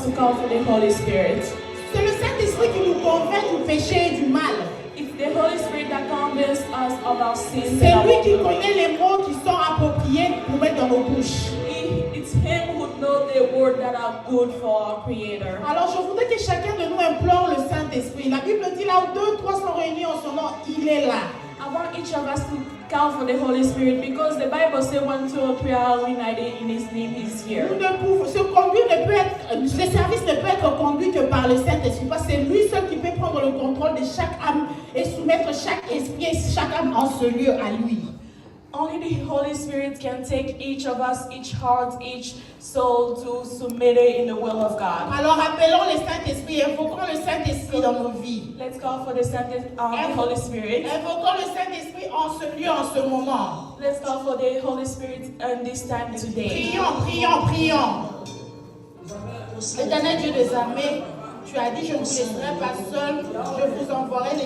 us to call for the Holy Spirit. C'est le Saint-Esprit qui nous convainc du péché et du mal. It's the Holy Spirit that convinces us of our sins. C'est and lui our qui wrongdoing. connaît les mots qui sont appropriés pour mettre dans nos bouches. It's Him who knows the words that are good for our Creator. Alors je voudrais que chacun de nous implore le Saint-Esprit. La Bible dit là où 2 ou 3 sont réunis en son nom, il est là. I want each of us to call for the Holy Spirit because the Bible says 1, 2, or 3 are united in His name. He's here. Nous ne pouvons, ce service ne peut être conduit que par le Saint-Esprit. Parce que c'est lui seul qui peut prendre le contrôle de chaque âme et soumettre chaque esprit et chaque âme en ce lieu à lui. Only the Holy Spirit can take each of us, each heart, each soul to submit it in the will of God. Alors appelons le Saint-Esprit, invoquons le Saint-Esprit dans nos vies. Let's call for the Holy Spirit. Invoquons le Saint-Esprit en ce lieu, en ce moment. Let's call for the Holy Spirit in this time today. Prions, prions, prions. Éternel Dieu des armées, tu as dit, je ne vous laisserai pas seul, je vous enverrai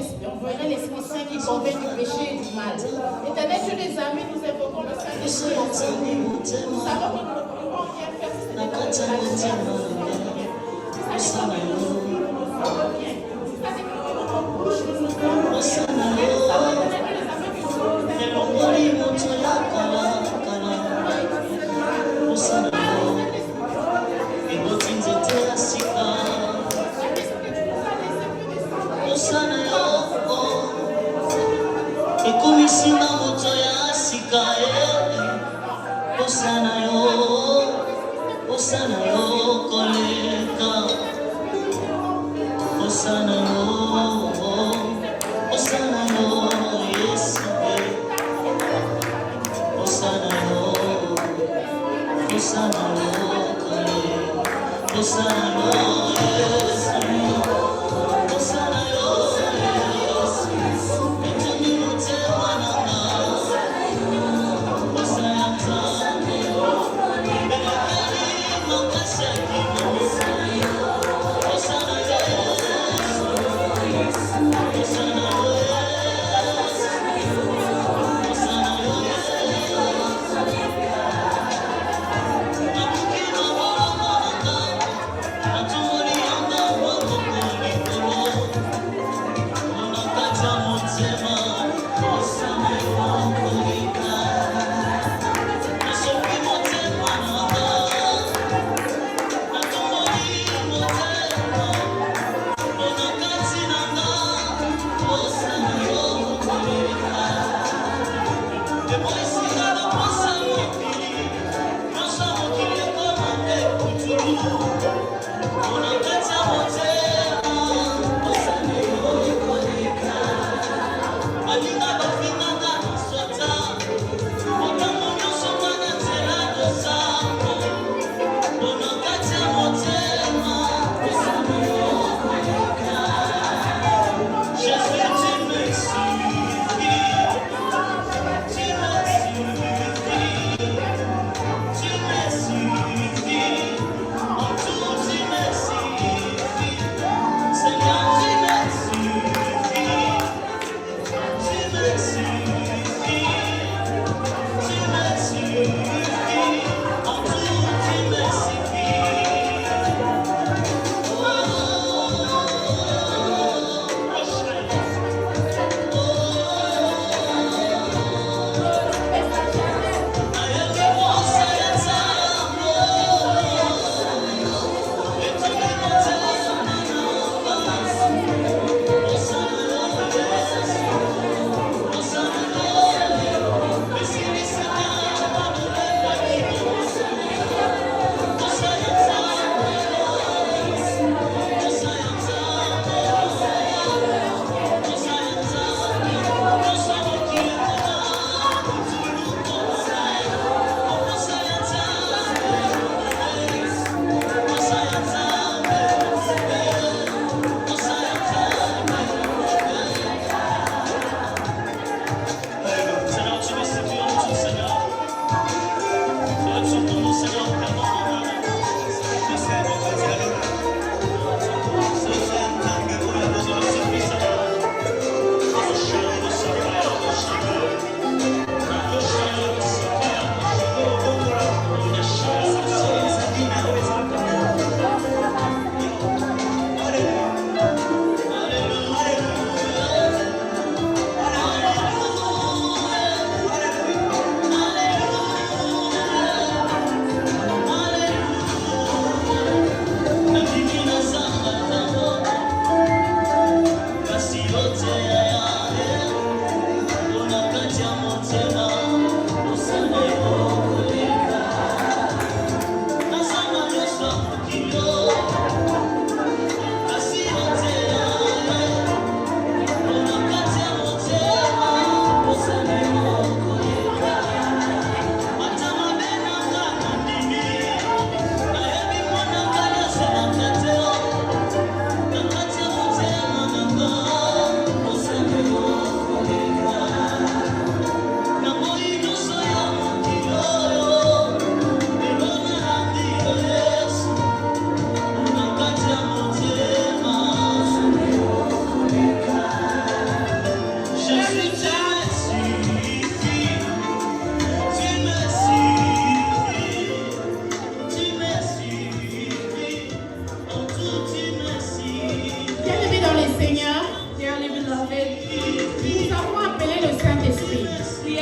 l'Esprit Saint qui convainc du péché et du mal. Éternel Dieu des armées, nous invoquons le Saint-Esprit en ce lieu. Nous savons que nous ne pouvons rien faire si ce n'est pas de la lumière. Vous savez que nous souffrons, nous ne sommes rien. Vous savez que nous nos bouches, nous nous sommes rien. Nous savons, éternel Dieu des armées, que nous sommes Ekumisima moto ya sika Osana yo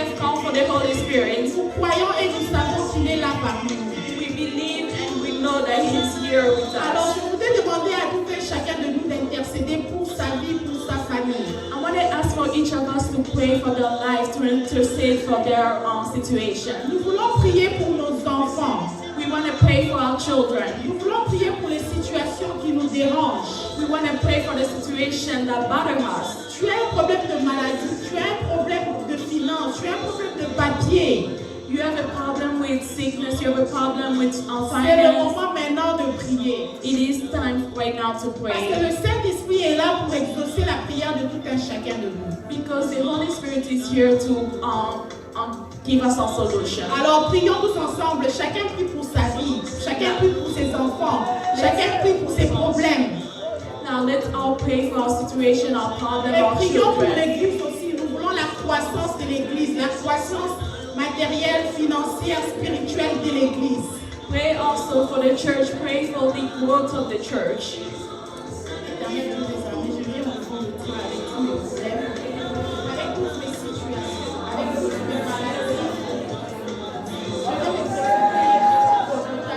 have come for the Holy Spirit. Nous croyons et nous savons qu'il est là parmi nous. We believe and we know that He is here with Alors, us. je voudrais demander à tout un chacun de nous d'intercéder pour sa vie, pour sa famille. I want to ask for each of us to pray for their life, to intercede for their situation. Nous voulons prier pour nos enfants. We want to pray for our children. Nous voulons prier pour les situations qui nous dérangent. We want to pray for the situation that bother us. Tu as un problème de maladie, tu as un problème de finances, tu as un problème de papier. You have a problem with sickness, you have a problem with C'est le finance. moment maintenant de prier. It is time right now to Parce que pray. le Saint-Esprit est là pour exaucer la prière de tout un chacun de nous. Because the Holy Spirit is here to give us a solution. Alors prions tous ensemble. Chacun prie pour sa vie. Chacun prie pour ses enfants. Chacun prie pour ses problèmes. Now let's all pray for our situation, our problem, Et our prions pour children. l'Église aussi. Nous voulons la croissance de l'Église, la croissance matérielle, financière, spirituelle de l'Église. Pray also for the church. Pray for the growth of the church. Éternel Dieu des armées, je viens au fond de toi avec tous mes problèmes, avec toutes mes situations, avec toutes mes maladies. Je viens m'exprimer pour ta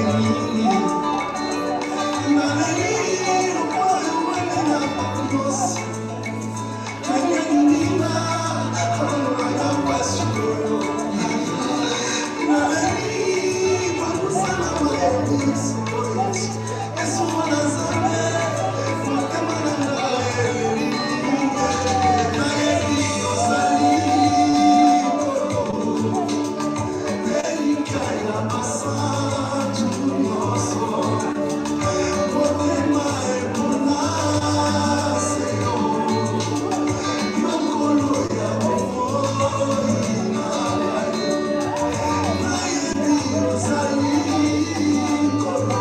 Thank you.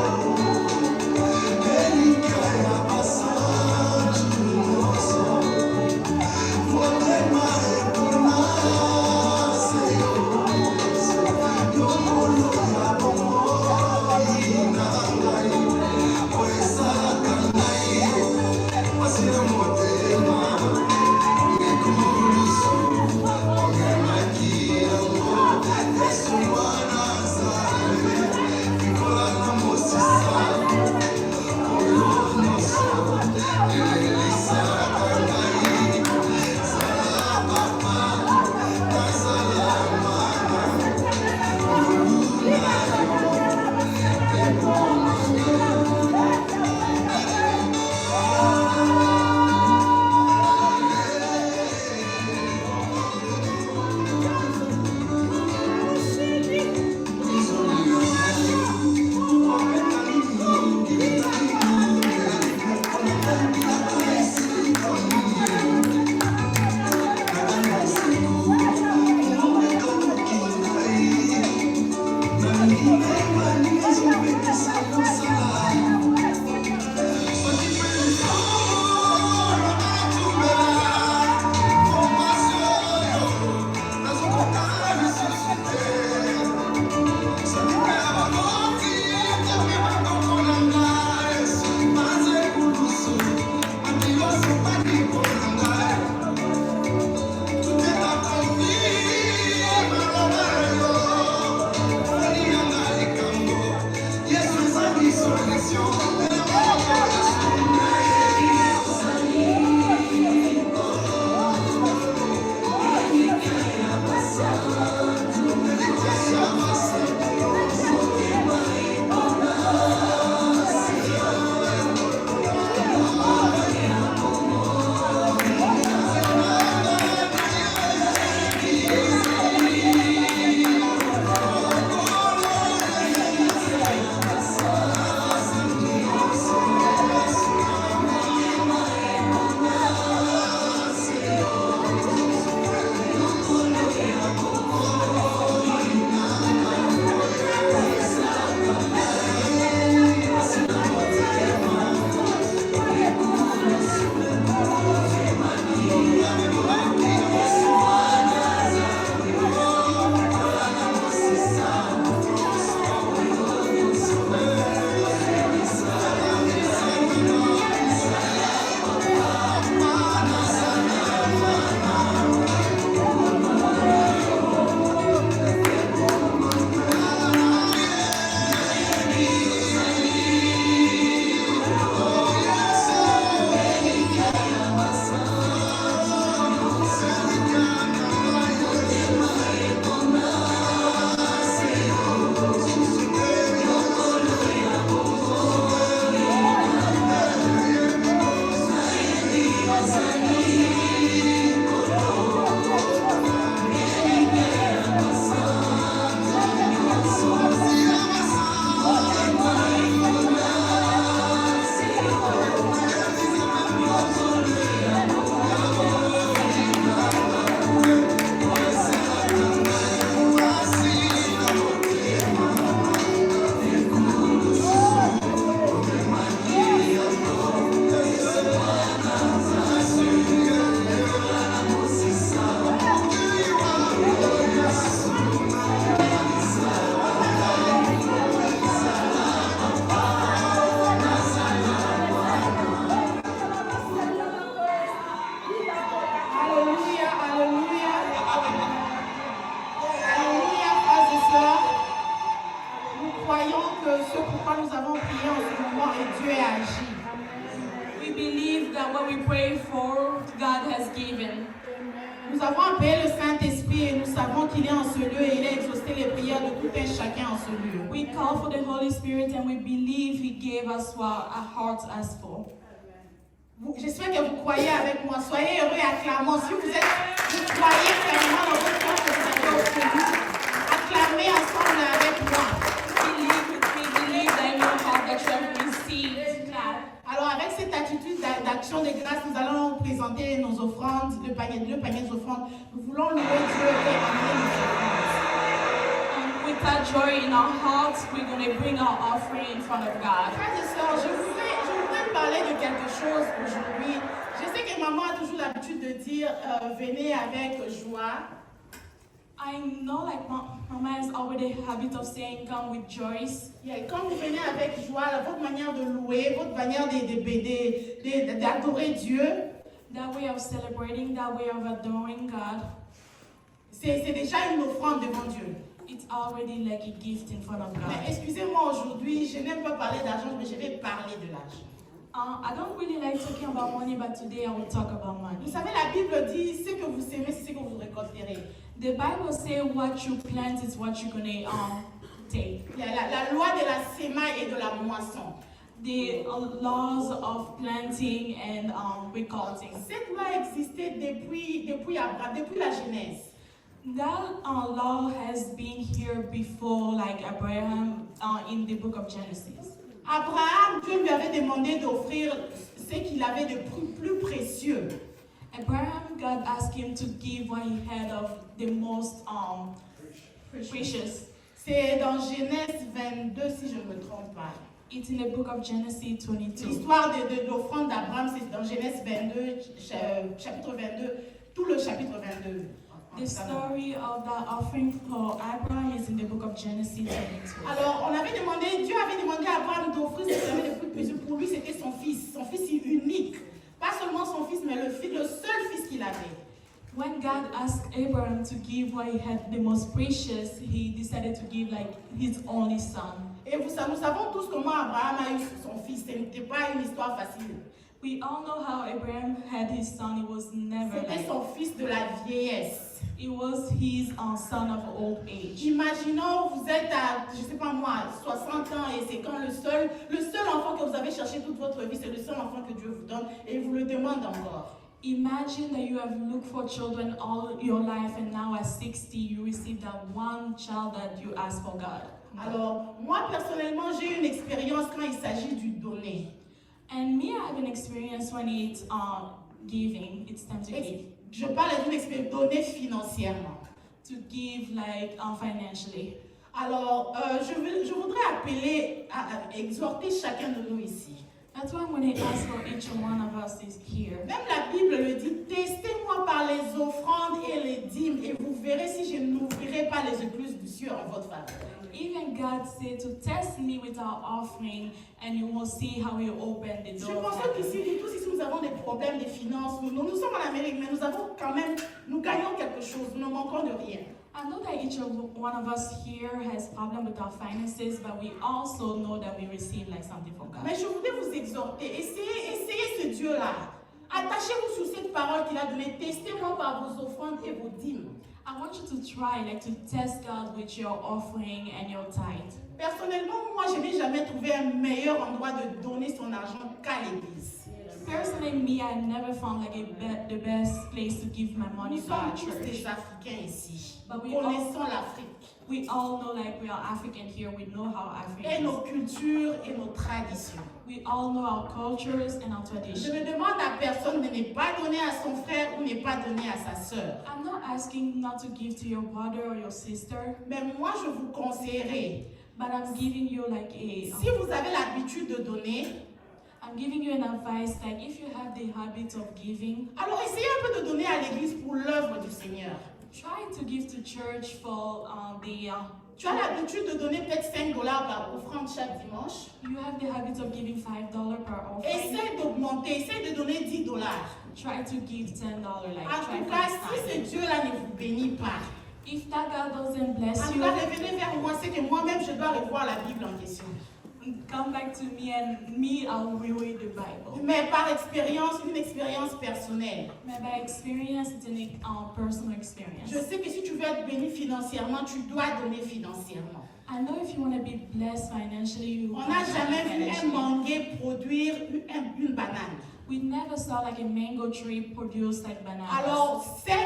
Dieu ait agi. We believe that what we pray for, God has given. Nous avons appelé le Saint-Esprit et nous savons qu'il est en ce lieu et il a exaucé les prières de tout un chacun en ce lieu. We call for the Holy Spirit and we believe He gave us what our hearts asked for. J'espère que vous croyez avec moi. Soyez heureux et acclamons. Si vous croyez fermement dans votre cœur que vous avez obtenu, acclamez ensemble avec moi. We believe that in your heart that you have received that. Alors avec cette attitude d'action de grâce, nous allons présenter nos offrandes, deux paniers d'offrandes. Nous voulons louer Dieu et amener nos offrandes. With that joy in our hearts, we're going to bring our offering in front of God. Frères et sœurs, je voudrais parler de quelque chose aujourd'hui. Je sais que maman a toujours l'habitude de dire venez avec joie. I know like Mama has already a habit of saying come with joy. Quand vous venez avec joie, votre manière de louer, votre manière d'adorer Dieu, That way of celebrating, that way of adoring God, c'est déjà une offrande devant Dieu. it's already like a gift in front of Mais God. excusez-moi aujourd'hui, je n'aime pas parler d'argent, mais je vais parler de l'argent. I don't really like talking about money, but today I will talk about money. Vous savez, la Bible dit, ce que vous semez, c'est ce que vous récolterez. The Bible says what you plant is what you're gonna take. Il y a la loi de la semaille et de la moisson. The laws of planting and recolting. Cette loi existait depuis Abraham, depuis la Genèse. That law has been here before, like Abraham in the book of Genesis. Abraham, Dieu lui avait demandé d'offrir ce qu'il avait de plus précieux. Abraham, God asked him to give what he had of the most precious. C'est dans Genèse 22, si je ne me trompe pas. It's in the book of Genesis 22. L'histoire de l'offrande d'Abraham, c'est dans Genèse 22, chapitre 22, tout le chapitre 22. The story of the offering for Abraham is in the book of Genesis 22. Alors, Dieu avait demandé à Abraham d'offrir ce qu'il avait de plus précieux. Pour lui, c'était son fils unique. Pas seulement son fils, mais le seul fils qu'il avait. When God asked Abraham to give what he had the most precious, he decided to give like his only son. Et nous savons tous comment Abraham a eu son fils. Ce n'était pas une histoire facile. We all know how Abraham had his son. It was never C'était like, son fils de la vieillesse. it was his son of old age. Imaginons, vous êtes à, je sais pas moi, 60 ans et c'est quand le seul enfant que vous avez cherché toute votre vie, c'est le seul enfant que Dieu vous donne et il vous le demande encore. Imagine that you have looked for children all your life and now at 60 you receive that one child that you asked for God. Alors, moi personnellement, j'ai eu une expérience quand il s'agit du donner. And me, I have an experience when it's giving. It's time to give. Je parle d'une expérience donnée financièrement. To give like financially. Alors, je voudrais appeler, exhorter chacun de nous ici. That's why I'm going to ask for each one of us is here. Même la Bible le dit, testez-moi par les offrandes et les dîmes et vous verrez si je n'ouvrirai pas les écluses du ciel en votre faveur. Even God said to test me with our offering and you will see how we open the Je door. pense of que heaven. si tous ici nous avons des problèmes de finances, nous sommes en Amérique, mais nous gagnons quelque chose, nous ne manquons de rien. I know that each one of us here has problem with our finances, but we also know that we receive like something from God. Mais je voudrais vous exhorter, essayez ce Dieu-là. Attachez-vous sur cette parole qu'il a donnée. Testez-moi par vos offrandes et vos dîmes. I want you to try like to test God with your offering and your tithe. Personnellement, moi, je n'ai jamais trouvé un meilleur endroit de donner son argent qu'à l'église. Personally, me, I never found like the best place to give my money Nous to our sommes tous church. des Africains ici. But we Connaissons l'Afrique. We all know like we are African here. We know how Et African nos is. cultures et nos traditions. We all know our cultures and our Je traditions. ne demande à personne de ne pas donner à son frère ou ne pas donner à sa sœur. I'm not asking not to give to your brother or your sister, Mais moi, je vous conseillerais, but I'm giving you like si vous avez l'habitude de donner, I'm giving you an advice like if you have the habit of giving, alors essayez un peu de donner à l'église pour l'œuvre du Seigneur. try to give to church for Tu as l'habitude de donner peut-être $5 par offrande chaque dimanche. you have the habit of giving $5 per offering. Essaye d'augmenter, essaye de donner $10. Try to give $10 like En try tout for cas, this si time. ce Dieu-là ne vous bénit pas, If that God doesn't en bless tout you, cas, revenez vers moi, c'est que moi-même, je dois revoir la Bible en question. come back to me and I will read the Bible. Mais par expérience, une expérience personnelle. Mais by experience, it's a personal experience. Je sais que si tu veux être béni financièrement, tu dois donner financièrement. I know if you want to be blessed financially, you On n'a have to jamais vu un financially. manguier produire une banane. We never saw like a mango tree produce like bananas. Alors, sème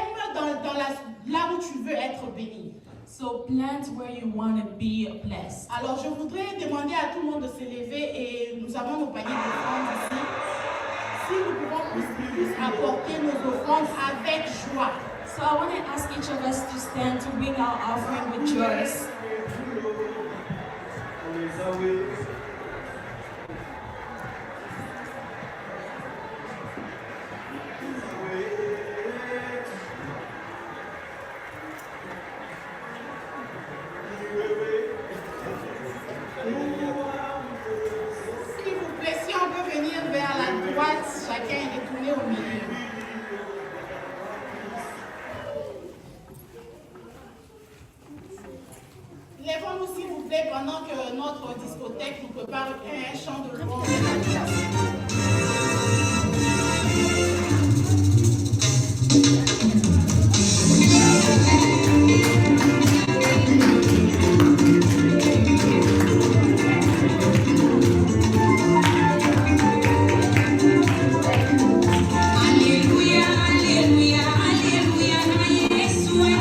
là où tu veux être béni. So plant where you want to be blessed. Alors, je voudrais demander à tout le monde de se lever et nous avons nos paniers d'offrandes ici. Si nous pouvons plus apporter nos offrandes avec joie. So I want to ask each of us to stand to bring our offering with joy. S'il vous plaît, si on peut venir vers la droite, chacun est détourné au milieu. Lèvons-nous s'il vous plaît pendant que notre discothèque nous prépare un chant de louange. Alléluia, alléluia, alléluia.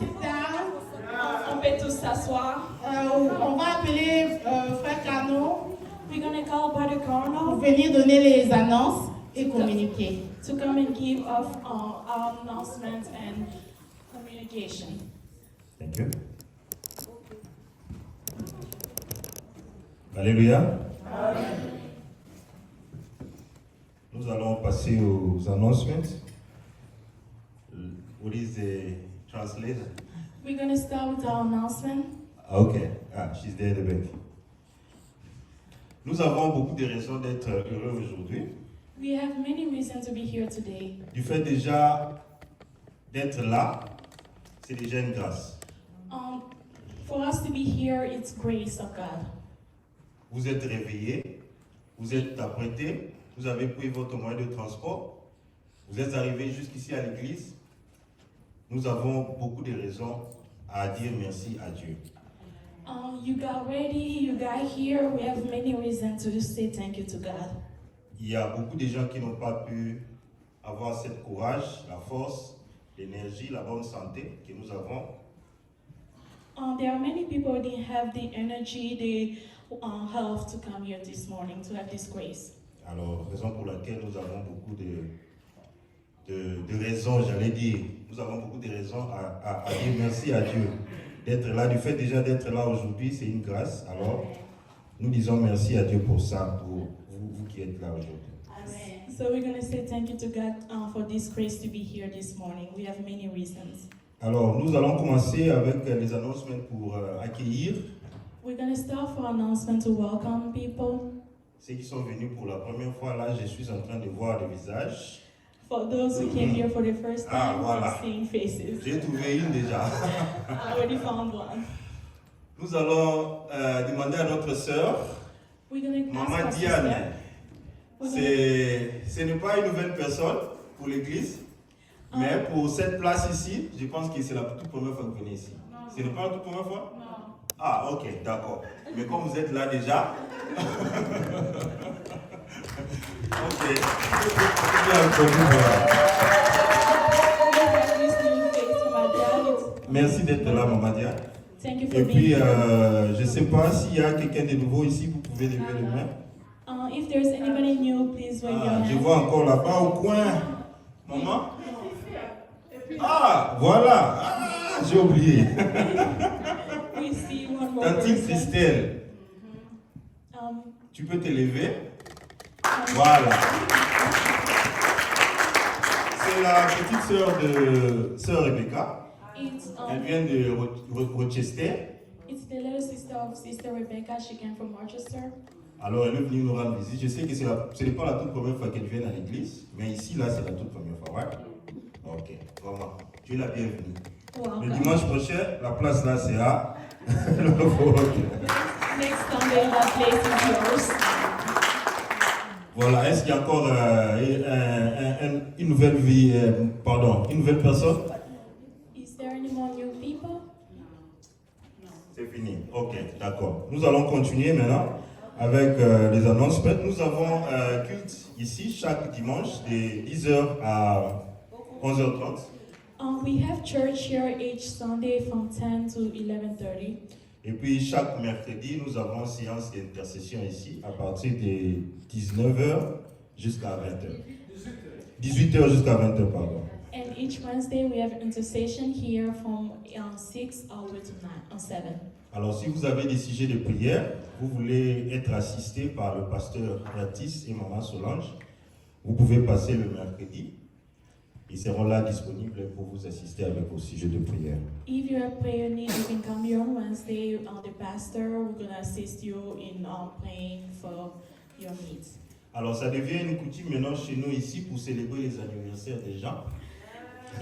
sit down. On peut tous s'asseoir. On va appeler Frère Cano We're going to call Brother pour Carnal venir donner les annonces et communiquer. to come and give us our announcements and communication. Thank you. Alléluia. Nous allons passer aux announcements. What is the translator? We're going to start with our announcement. Okay. She's there in the back. Nous avons beaucoup de raisons d'être heureux aujourd'hui. We have many reasons to be here today. Du fait déjà d'être là, c'est déjà une grâce. For us to be here, it's grace of God. Vous êtes réveillés, vous êtes apprêtés, vous avez pris votre moyen de transport, vous êtes arrivés jusqu'ici à l'église. Nous avons beaucoup de raisons à dire merci à Dieu. You got ready, you got here. We have many reasons to say thank you to God. Il y a beaucoup de gens qui n'ont pas pu avoir ce courage, la force, l'énergie, la bonne santé que nous avons. There are many people who didn't have the energy, the health to come here this morning, to have this grace. Alors, raison pour laquelle nous avons beaucoup de raisons, j'allais dire, nous avons beaucoup de raisons à dire merci à Dieu. D'être là, du fait déjà d'être là aujourd'hui, c'est une grâce. Alors, nous disons merci à Dieu pour ça, pour vous qui êtes là aujourd'hui. So we're going to say thank you to God for this grace to be here this morning. We have many reasons. Alors, nous allons commencer avec les annonces pour accueillir We're going to start for announcement to welcome people. ceux qui sont venus pour la première fois. Là, je suis en train de voir des visages. For those who came here for the first time, voilà. I'm seeing faces. J'ai trouvé une déjà. I already found one. Nous allons demander à notre sœur, We're going to ask Maman our Diane. sister. Ce n'est pas une nouvelle personne pour l'église, mais pour cette place ici, je pense que c'est la toute première fois que vous venez ici. Ce n'est pas la toute première fois? No. Ah, ok, d'accord. Mais comme vous êtes là déjà, ok. Merci d'être là, Maman Diane. Thank you for Et being puis, here. je ne sais pas s'il y a quelqu'un de nouveau ici, vous pouvez lever les mains. If there's anybody new, please raise your Je hand. vois encore là-bas au coin. Maman? Ah, voilà. Ah, j'ai oublié. We see one more Tantine person. Christelle, Um, tu peux te lever. Voilà. C'est la petite sœur de sœur Rebecca. Elle vient de Rochester. It's the little sister of Sister Rebecca. She came from Rochester. Alors elle est venue nous rendre visite. Je sais que ce n'est pas la toute première fois qu'elle vient à l'église, mais ici, là, c'est la toute première fois. Ouais? Ok, vraiment. Tu es la bienvenue. Welcome. Le dimanche prochain, la place là, c'est à le Fort. Next Sunday, that place is yours. Voilà, est-ce qu'il y a encore une nouvelle vie, une nouvelle personne? Is there any more new people? C'est fini. Ok, d'accord. Nous allons continuer maintenant avec les annonces. Nous avons culte ici chaque dimanche de 10h à 11h30. We have church here each Sunday from 10 to 11:30. Et puis chaque mercredi, nous avons séance d'intercession ici à partir de 19h jusqu'à 20h. 18h jusqu'à 20h, pardon. And each Wednesday we have intercession here from 6 all the way to 7. Alors si vous avez des sujets de prière, vous voulez être assisté par le pasteur Ratis et Maman Solange, vous pouvez passer le mercredi. Ils seront là disponibles pour vous assister avec vos sujets de prière. If you have prayer need, you can come here on Wednesday. The pastor we're gonna assist you in praying for your needs. Alors ça devient une coutume maintenant chez nous ici pour célébrer les anniversaires des gens.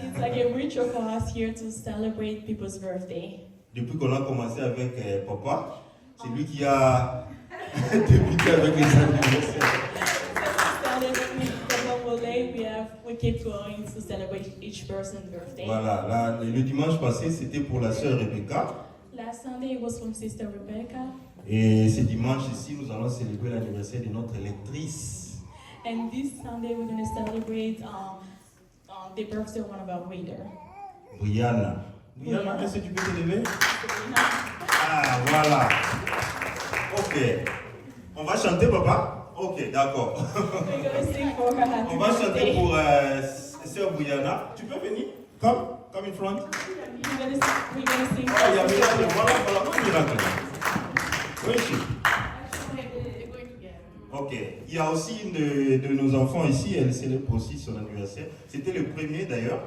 It's like a ritual for us here to celebrate people's birthday. Depuis qu'on a commencé avec papa, c'est lui qui a débuté avec les anniversaires. We keep going to celebrate each person's birthday. Voilà, là, le dimanche passé, c'était pour la sœur Rebecca. Last Sunday it was from Sister Rebecca. Et ce dimanche ici, nous allons célébrer l'anniversaire de notre lectrice. And this Sunday we're going to celebrate the birthday of one of our readers. Brianna. Brianna, est-ce que tu peux te lever? Ah, voilà. Ok. On va chanter, papa? Ok, d'accord. We're going to sing for her happy On va chanter birthday. pour Sœur Brianna. Tu peux venir? Come in front. We're gonna sing Oh, il y a for Miracle. her. Voilà, voilà. Miracle. Where is she? They're going together. Ok. Il y a aussi une de nos enfants ici, elle célèbre aussi son anniversaire. C'était le premier d'ailleurs.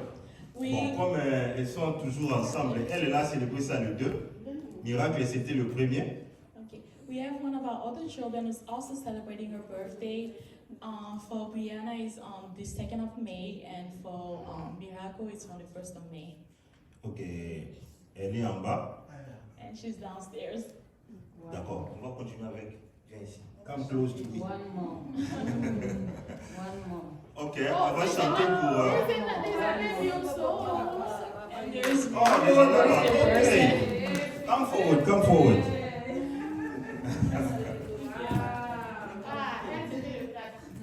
Bon, We, comme elles sont toujours ensemble, elle a célébré ça le 2. Miracle, c'était le premier. okay. We have one of our other children who's also celebrating her birthday. For Brianna is on the 2nd of May, and for Miracle it's on the 1st of May. Ok. Elle est en bas. And she's downstairs. D'accord. On va continuer avec. Viens ici. Come close to me. One more. One more. Ok. On va chanter pour. And there's Oh, one there's more another one. birthday Okay. person. Come forward. Come forward.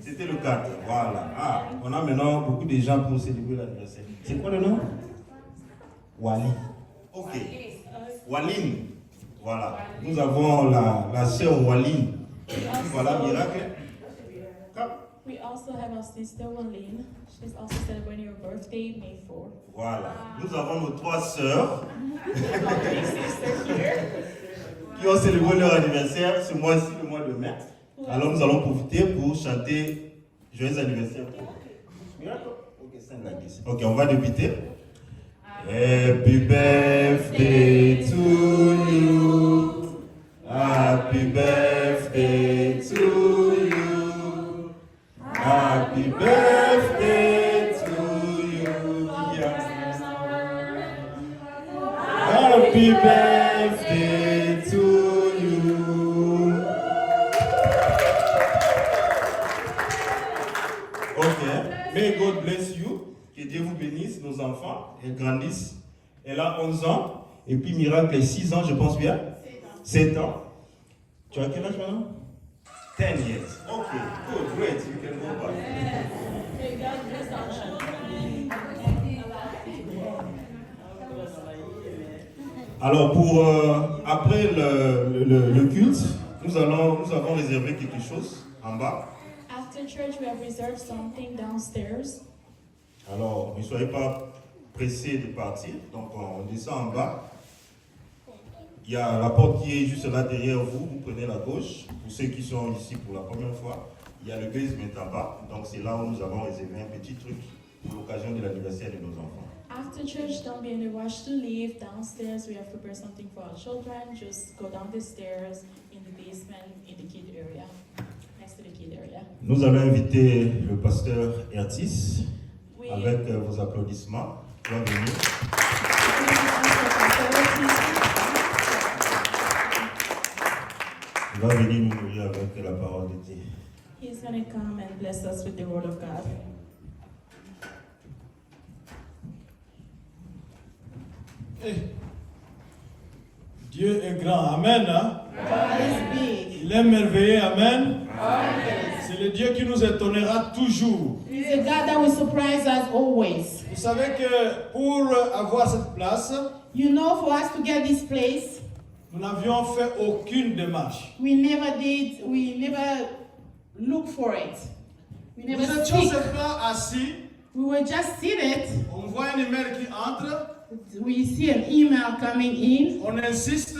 C'était le 4. Voilà. Ah, on a maintenant beaucoup de gens pour célébrer l'anniversaire. C'est quoi le nom? Wali. Ok. Waline. Voilà. Nous avons la sœur Waline. Voilà, miracle. Come. We also have our sister Waline. She's also celebrating her birthday, May 4th. Voilà. Nous avons nos 3 sœurs Our big sister here. qui ont célébré leur anniversaire ce mois-ci, le mois de mai. Alors nous allons profiter pour chanter joyeux anniversaire. Ok, on va débuter. Happy birthday to you. Happy birthday to you. Happy birthday to you. Happy birthday to you. Ok. May God bless you. Que Dieu vous bénisse, nos enfants. Elles grandissent. Elle a 11 ans. Et puis Miracle est 6 ans, je pense bien. 7 ans. Tu as quel âge maintenant? 10 years. Ok. Good. Great. You can go back. May God bless our children. Alors pour après le culte, nous avons réservé quelque chose en bas. After church, we have reserved something downstairs. Alors ne soyez pas pressés de partir. Donc on descend en bas. Il y a la porte qui est juste là derrière vous. Vous prenez la gauche. Pour ceux qui sont ici pour la première fois, il y a le basement en bas. Donc c'est là où nous avons réservé un petit truc pour l'occasion de l'anniversaire de nos enfants. After church, don't be in a rush to leave. Downstairs, we have prepared something for our children. Just go down the stairs in the basement, in the kid area, next to the kid area. Nous allons inviter le pasteur Ertis We avec vos applaudissements. Il va venir. Il va venir nous nourrir avec la parole de Dieu. He's going to come and bless us with the word of God. Dieu est grand, amen. Hein? God is big. Il est merveilleux, amen. C'est le Dieu qui nous étonnera toujours. He's a God that will surprise us always. Vous savez que pour avoir cette place, You know, for us to get this place, nous n'avions fait aucune démarche. we never looked for it. We Nous never étions seek. simplement assis, We were just seated. on voit un email qui entre, We see an email coming in. on insiste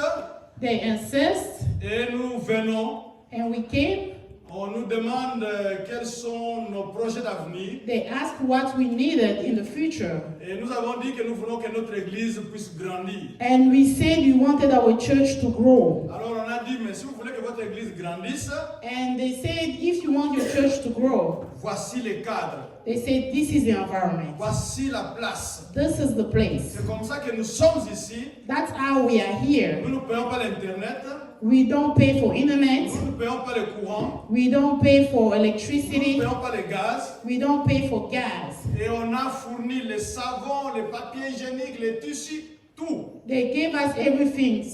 They insist, et nous venons. and we came. On nous demande quels sont nos projets d'avenir. They asked what we needed in the future. Et nous avons dit que nous voulons que notre église puisse grandir. And we said we wanted our church to grow. Alors on a dit, mais si vous voulez que votre église grandisse, And they said, if you want your church to grow, voici les cadres, they said, this is the environment. voici la place. This is the place. C'est comme ça que nous sommes ici. That's how we are here. Nous ne payons pas l'Internet, We don't pay for internet. nous ne payons pas le courant, We don't pay for nous ne electricity. payons pas le gaz. We don't pay for gas. Et on a fourni les savons, les papiers hygiéniques, les tissus, tout. They gave us everything,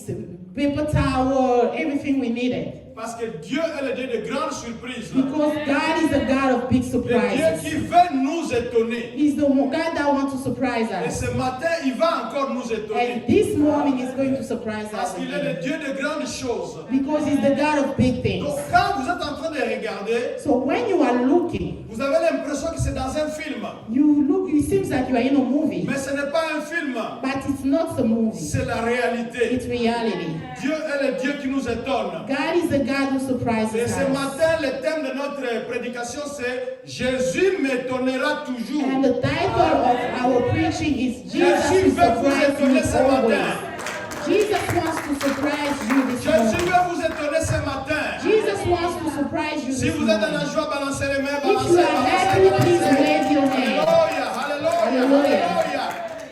paper towel, everything we needed. Parce que Dieu est le Dieu de grandes surprises. Because God is a God of big Le Dieu surprises. qui veut nous étonner. He's the God that wants to surprise Et us. ce matin, il va encore nous étonner. And this morning is going to surprise Parce us qu'il est le again. Dieu de grandes choses. Because He's the God of big things. Donc quand vous êtes en train de regarder, So when you are looking, vous avez l'impression que c'est dans un film. it seems like you are in a movie, Mais ce n'est pas un film. but it's not the movie. C'est la réalité. It's reality. Dieu est le Dieu qui nous étonne. God is the God who Et surprises ce us. matin, le thème de notre prédication, c'est Jésus m'étonnera toujours. And the title of our preaching is Jesus Jésus will veut vous surprise étonner you ce always. matin. Jesus wants to surprise you this Jésus morning. veut vous étonner ce matin. Jesus wants to surprise you Si this vous êtes dans la morning. joie, balancez les mains, If you balancez, are happy, please wave your hand. Alléluia, alléluia, Hallelujah. alléluia.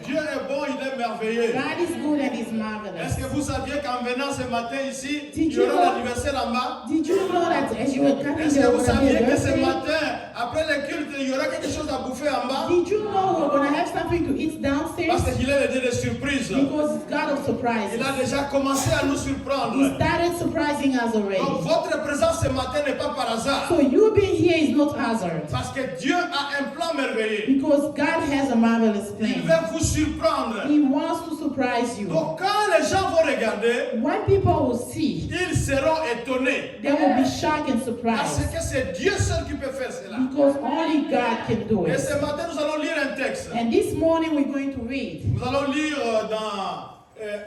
Dieu est bon, il est merveilleux. God is good and is Est-ce marvelous. que vous saviez qu'en venant ce matin ici, Did il y you aura know- l'anniversaire en bas? Did you know that as you were coming Est-ce there, que vous was going to be saviez a que ce birthday? matin, après le culte, il y aura quelque chose à bouffer en bas? Did you know we're going to have something to eat Parce downstairs? qu'il est le Dieu des surprises. Because it's God of surprises. Il a déjà commencé à nous surprendre. He started surprising us Donc already. votre présence ce matin n'est pas par hasard. So you being here is not hazard. Parce que Dieu a un plan merveilleux. Because God has a marvelous Il plan. veut vous surprendre. He wants to surprise you. Donc quand les gens vont regarder, When people will see, ils seront étonnés. they will be shocked and Parce surprised. que c'est Dieu seul qui peut faire cela. Because only God can do Et it. ce matin, nous allons lire un texte. And this morning we're going to read. Nous allons lire dans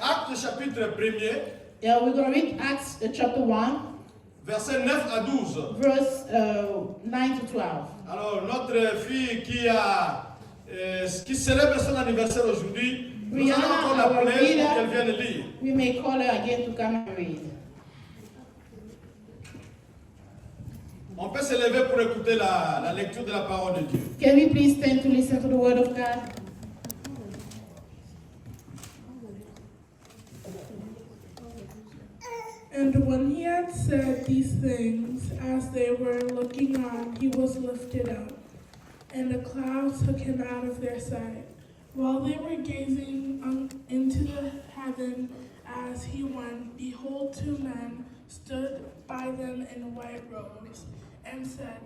Actes chapitre 1er, We're going to read Acts chapter 1, versets 9 à 12. verse 9 to 12. Alors, notre fille qui célèbre son anniversaire aujourd'hui, nous allons Brianna, encore our l'appeler pour reader. qu'elle vienne lire. We may call her again to come and read. On peut se lever pour écouter la lecture de la parole de Dieu. Can we please stand to listen to the word of God? And when he had said these things, as they were looking on, he was lifted up, and a cloud took him out of their sight. While they were gazing into the heaven as he went, behold, two men stood by them in white robes, and said,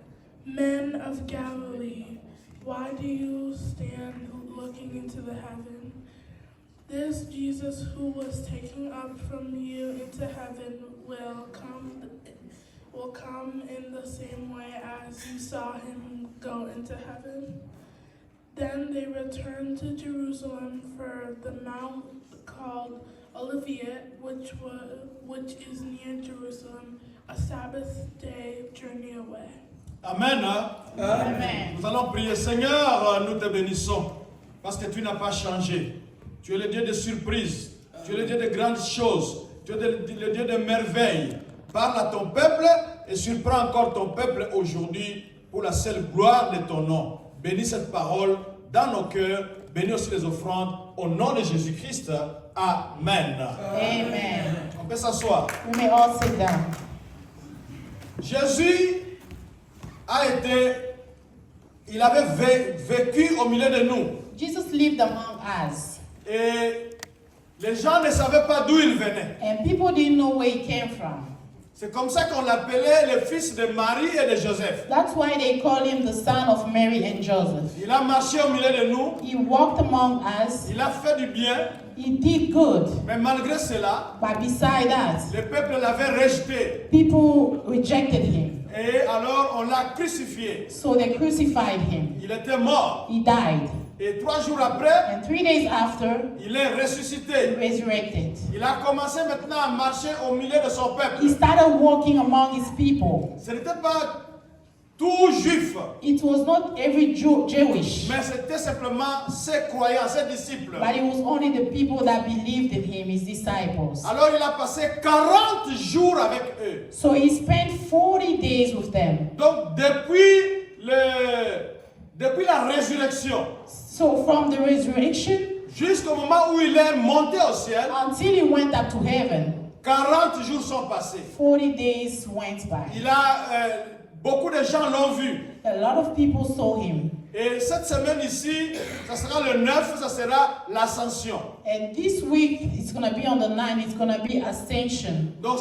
Men of Galilee, why do you stand looking into the heaven? This Jesus who was taken up from you into heaven will come in the same way as you saw him go into heaven. Then they returned to Jerusalem for the mount called Olivet, which is near Jerusalem, a Sabbath day journey away. Amen. Amen. Nous allons prier. Seigneur, nous te bénissons parce que tu n'as pas changé. Tu es le Dieu de surprises. Tu es le Dieu de grandes choses. Tu es le Dieu de merveilles. Parle à ton peuple et surprends encore ton peuple aujourd'hui pour la seule gloire de ton nom. Bénis cette parole dans nos cœurs. Bénis aussi les offrandes au nom de Jésus-Christ. Amen. Amen. On peut s'asseoir. We may all sit down. Jésus il avait vécu au milieu de nous. Jesus lived among us, Et les gens ne savaient pas d'où il venait. and people didn't know where he came from. C'est comme ça qu'on l'appelait le fils de Marie et de Joseph. That's why they call him the son of Mary and Joseph. Il a marché au milieu de nous, He walked among us. il a fait du bien, He did good. mais malgré cela, But beside that, le peuple l'avait rejeté. people rejected him. Et alors on l'a crucifié. So they crucified him. Il était mort. He died. Et 3 jours après, And 3 days after, il est he ressuscité. resurrected. Il a commencé maintenant à marcher au milieu de son peuple. He started walking among his people. Ce n'était pas tout juif, It was not every Jewish, mais c'était simplement ses croyants, ses disciples. but it was only the people that believed in him, his disciples. Alors il a passé 40 jours avec eux. So he spent 40 days with them. Donc depuis la résurrection So from the resurrection jusqu'au moment où il est monté au ciel, until he went up to heaven, 40 jours sont passés. 40 days went by. Beaucoup de gens l'ont vu. A lot of people saw him. Et cette semaine ici, ça sera le 9, ça sera l'ascension. And this week, it's going to be on the 9th, it's going to be Ascension. Donc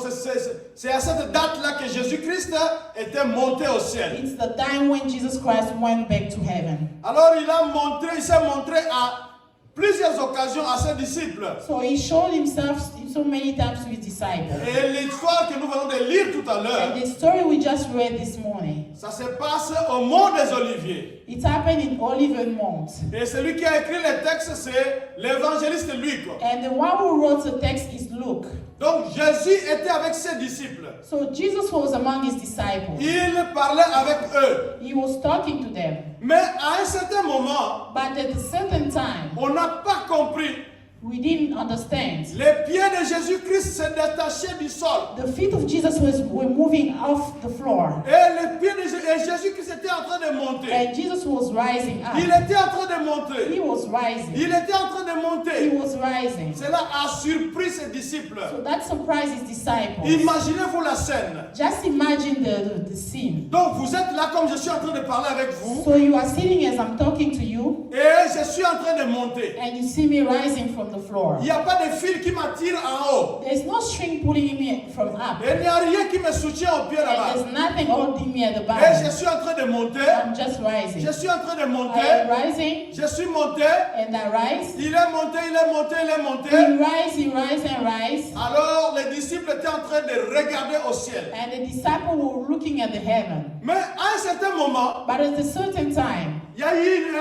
c'est à cette date-là que Jésus-Christ était monté au ciel. It's the time when Jesus Christ went back to heaven. Alors il s'est montré à plusieurs occasions à ses disciples. So he showed himself so many times to his disciples. Et l'histoire que nous venons de lire tout à l'heure, And the story we just read this morning, ça se passe au Mont des Oliviers. it happened in Olivet Mount. Et celui qui a écrit le texte, c'est l'évangéliste Luc. And the one who wrote the text is Luke. Donc Jésus était avec ses disciples. So Jesus was among his disciples. Il parlait avec eux. He was talking to them. Mais à un certain moment, But at a certain time, on n'a pas compris. we didn't understand. Les pieds de Jésus-Christ se détachaient du sol. The feet of Jesus were moving off the floor. Et les pieds de Jésus-Christ était en train de monter. And Jesus was rising Il up. était en train de monter. He was rising. Il était en train de He monter. was rising. Cela a surpris ses disciples. So that surprised his disciples. Imaginez-vous la scène. Just imagine the scene. Donc vous êtes là comme je suis en train de parler avec vous. So you are sitting as I'm talking to you, Et je suis en train de monter. and you see me rising from the floor. Il n'y a pas de fil qui m'attire en haut. There's no string pulling me from up. Et il n'y a rien qui me soutient au pied And là-bas. there's nothing holding me at the Et bottom. je suis en train de monter. I'm just rising. Je suis en train de I am monter. rising, Je suis monté. and I rise. Il est monté, il est monté, il est monté. He rise, and rise. Alors les disciples étaient en train de regarder au ciel. And the disciples were looking at the heaven. Mais à un certain moment, But at a certain time, il y a eu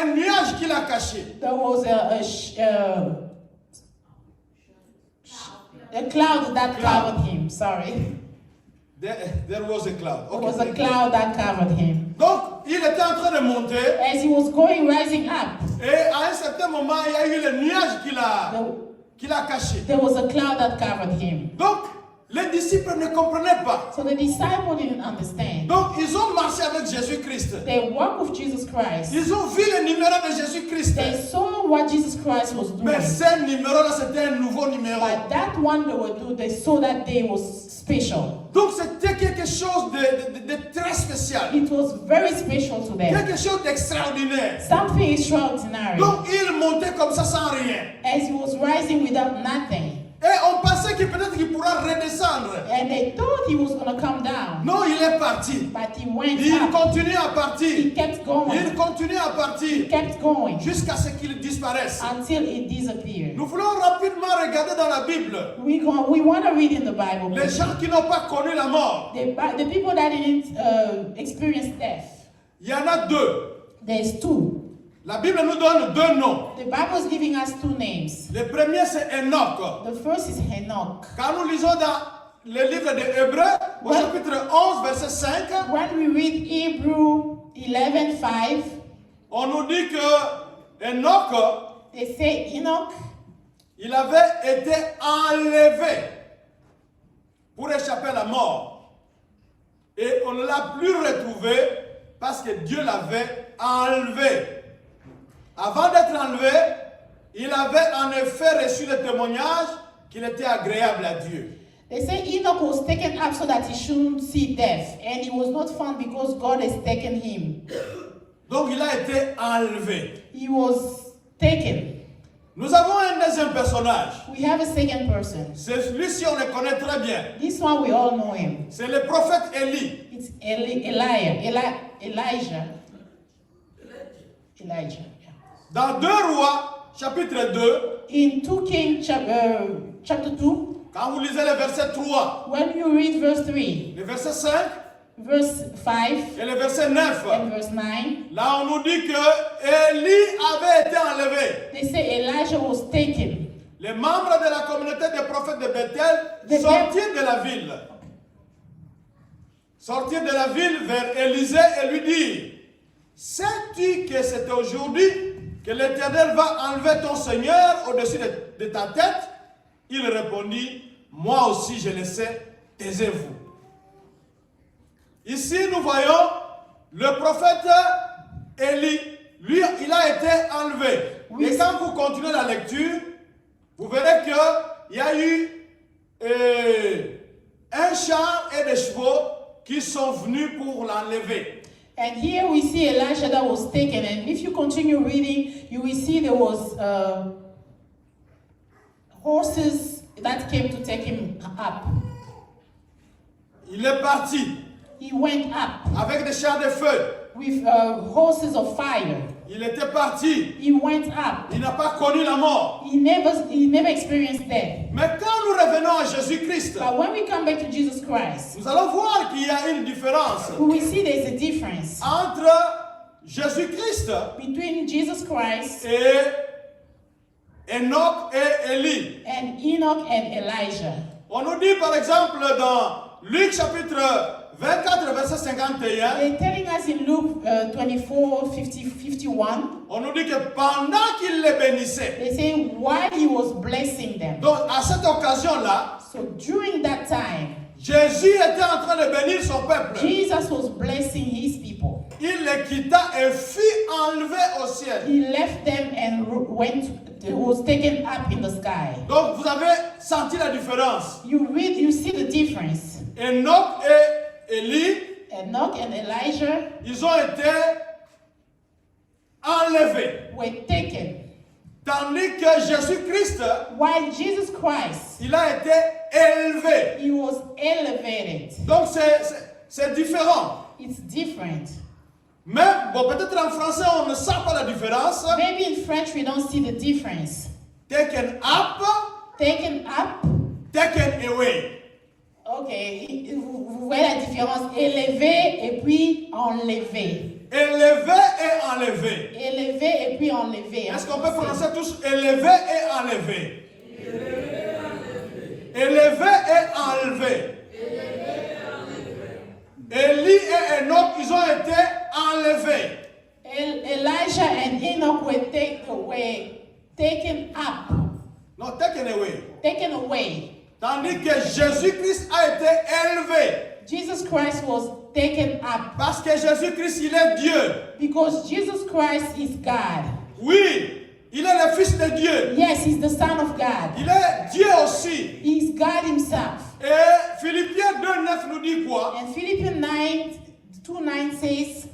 un nuage qui l'a caché. there was a cloud that covered him. Sorry. There was a cloud. There was Okay. a cloud that covered him. Donc, il était en train de monter. As he was going, rising up, Et à un certain moment, il y a eu le nuage qui l'a caché. there was a cloud that covered him. Donc, les disciples ne comprenaient pas. So the disciples didn't understand. Donc, ils ont marché avec Jésus-Christ. They walked with Jesus Christ. Ils ont vu le numéro de Jésus-Christ. They saw what Jesus Christ was doing. Mais ce numéro-là, c'était un nouveau numéro. But that one they were doing, they saw that day was special. Donc, c'était quelque chose de très spécial. It was very special to them. Quelque chose d'extraordinaire. Something extraordinary. Donc, il montait comme ça sans rien. As he was rising without nothing. Et on pensait que peut-être qu'il pourra redescendre. And they thought he was going to come down. Non, il est parti. But he went Il up. continue à He partir. kept going. Il continue à He partir kept going jusqu'à ce qu'il disparaisse. until it disappeared. Nous voulons rapidement regarder dans la Bible We want to read in the Bible. les gens qui n'ont pas connu la mort. The people that didn't experience death. Il y en a deux. There's two. La Bible nous donne deux noms. The Bible is giving us two names. Le premier, c'est Enoch. The first is Enoch. Quand nous lisons dans le livre de Hébreux, au Ouais. chapitre 11, verset 5, When we read Hebrew 11:5, on nous dit que Enoch, they say Enoch, il avait été enlevé pour échapper à la mort. Et on ne l'a plus retrouvé parce que Dieu l'avait enlevé. Avant d'être enlevé, il avait en effet reçu le témoignage qu'il était agréable à Dieu. they say Enoch was taken up so that he shouldn't see death, and he was not found because God has taken him. Donc il a été enlevé. He was taken. Nous avons un deuxième personnage. We have a second person. Celui-ci, on le connaît très bien. This one we all know him. C'est le prophète Élie. It's Elijah. Yeah. Dans 2 Rois, chapitre 2, In 2 Kings chapter 2, quand vous lisez le verset 3, when you read verse 3, le verset 5 verse 5, et le verset 9, and verse 9, là on nous dit que Élie avait été enlevé. they say Elijah was taken. Les membres de la communauté des prophètes de Bethel The- sortirent de la ville. Sortirent de la ville vers Élisée et lui dirent, sais-tu que c'est aujourd'hui que l'Éternel va enlever ton Seigneur au-dessus de ta tête? Il répondit, moi aussi je le sais, taisez-vous. Ici nous voyons le prophète Élie, lui il a été enlevé. Oui. Et quand vous continuez la lecture, vous verrez qu'il y a eu un char et des chevaux qui sont venus pour l'enlever. And here we see Elijah that was taken. And if you continue reading, you will see there was horses that came to take him up. Il est parti He went up avec des chars de feu. with horses of fire. Il était parti. He went up. Il n'a pas connu la mort. He never experienced death. Mais quand nous revenons à Jésus-Christ, But when we come back to Jesus Christ, nous allons voir qu'il y a une différence we see there's a difference entre Jésus-Christ between Jesus Christ et Enoch et Élie. and Enoch and Elijah. On nous dit par exemple dans Luc chapitre 24, verset 51, They're telling us in Luke 24, 51, on nous dit que pendant qu'il les bénissait, they say while he was blessing them. donc à cette occasion-là, So during that time, Jésus était en train de bénir son peuple. Jesus was blessing his people. Il les quitta et fut enlevé au ciel. He left them and was taken up in the sky. Donc vous avez senti la différence. You see the difference. Enoch et Élie, Enoch and Elijah ils ont été enlevés. were taken, Tandis que Jésus-Christ, while Jesus Christ, il a été élevé. he was elevated. Donc c'est différent. It's different. Mais bon, peut-être en français on ne sent pas la différence. Maybe in French we don't see the difference. Taken up, Taken up, taken away. ok, vous voyez la différence, élevé et puis enlevé. Élevé et enlevé. Élevé et puis enlevé. Est-ce qu'on peut prononcer tous élevé et enlevé? Élevé et enlevé. Élie et Enoch, ils ont été enlevés. Elijah and Enoch were taken up, Non, taken away. taken away. Tandis que Jésus-Christ a été élevé. Jesus Christ was taken up Parce que Jésus-Christ, il est Dieu. because Jesus Christ is God. Oui, il est le Fils de Dieu. Yes, he's the Son of God. Il est Dieu aussi. He's God himself. Et Philippiens 2,9 nous dit quoi? And Philippians 2:9 says,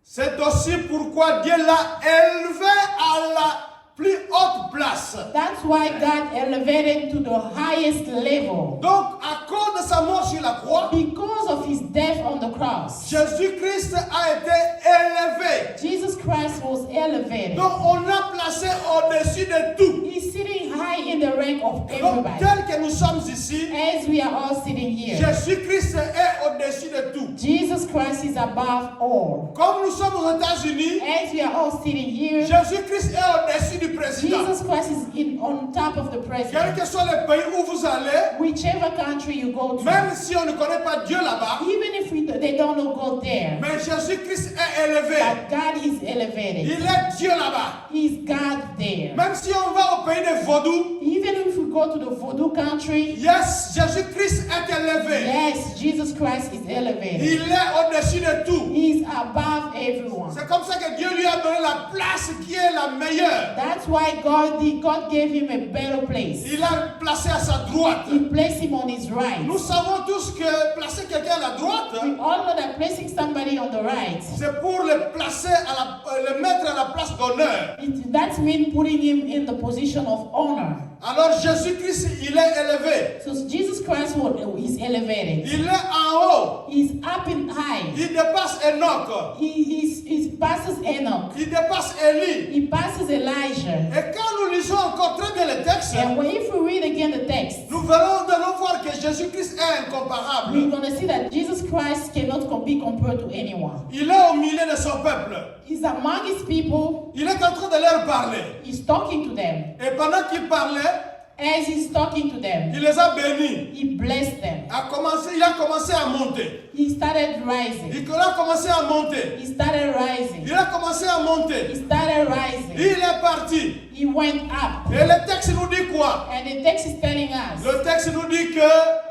C'est aussi pourquoi Dieu l'a élevé à la plus haute place. that's why God elevated to the highest level. Donc, à cause de sa mort sur la croix, Because of his death on the cross, Jésus-Christ a été élevé. Jesus Christ was elevated. Donc, on l'a placé au-dessus de tout. He's sitting high in the rank of Donc, everybody. tel que nous sommes ici, As we are all sitting here, Jésus-Christ est au-dessus de tout. Jesus Christ is above all. Comme nous sommes aux États-Unis, As we are all sitting here, Jésus-Christ est au-dessus du président. Jesus Christ is on top of the Quel president. que soit le pays où vous allez, Whichever country you go to, même si on ne connaît pas Dieu là-bas, even if they don't know go there, mais Jésus-Christ est élevé. but God is elevated. Il est Dieu là-bas. He's God there. Même si on va au pays des vaudous, Even if we go to the voodoo country, yes, Jésus-Christ est élevé. yes, Jesus Christ is elevated. Il est au-dessus de tout. He's above everyone. C'est comme ça que Dieu lui a donné la place qui est la meilleure. That's why God gave him a better place. Il l'a placé à sa droite. He placed him on his right. Nous savons tous que placer quelqu'un à la droite, We all know that placing somebody on the right, c'est pour le placer le mettre à la place d'honneur. that means putting him in the position of honor. Alors Jésus-Christ, il est élevé. So Jesus Christ is elevated. Il est en haut. He's up in high. Il dépasse Enoch. He passes Enoch. Il dépasse Élie. He passes Elijah. Et quand nous lisons encore très bien le texte, And if we read again the text, nous allons voir que Jésus-Christ est incomparable. we're going to see that Jesus Christ cannot be compared to anyone. Il est au milieu de son peuple. He's among his people. Il est en train de leur parler. He's talking to them. Et pendant qu'il parlait, As he's talking to them, il les a bénis. he blessed them. Il a commencé à monter. He started rising. Il a commencé à monter. He started rising. Il a commencé à He started. started rising. Il est parti. He went up. Et le texte nous dit quoi? And the text is telling us, Le texte nous dit que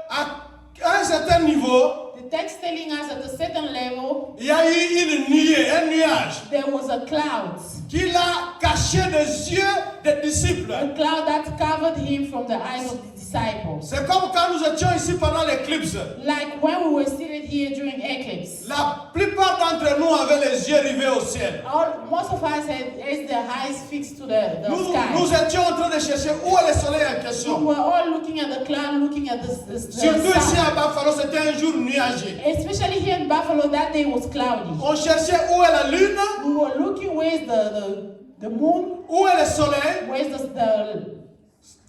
à un certain niveau, the text telling us at a certain level, il y a eu une nuée, un nuage, there was a cloud. qui l'a caché des yeux des disciples. A cloud that covered him from the eyes of the disciples. C'est comme quand nous étions ici pendant l'éclipse. Like when we were seated here during eclipse. La plupart d'entre nous avaient les yeux rivés au ciel. Most of us had their eyes fixed to the Nous sky. étions en train de chercher où est le soleil en We question. were all looking at the cloud, looking at the Surtout ici sun. à Buffalo, c'était un jour nuageux. Especially here in Buffalo, that day was cloudy. On cherchait où est la lune, We were looking where's the moon, où est le soleil. where's the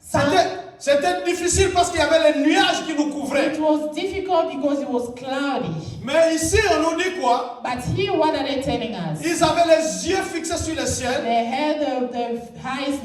sun. C'était difficile parce qu'il y avait les nuages qui nous couvraient. It was difficult because it was cloudy. Mais ici, on nous dit quoi? But here, what are they telling us? Ils avaient les yeux fixés sur le ciel. They had the eyes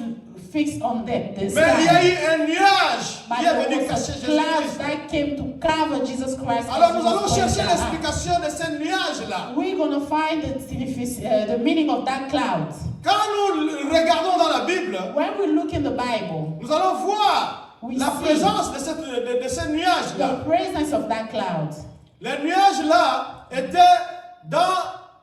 fixed on the Mais il y a sky. eu un nuage But qui est there venu was cacher a cloud Jésus-Christ. that came to cover Jesus Christ. Alors as he nous was allons going chercher down. l'explication de ce nuage-là. We're going to find the meaning of that cloud. Quand nous regardons dans la Bible, When we look in the Bible, nous allons voir We la see présence de ce nuage-là. the presence of that cloud. Le nuage-là était dans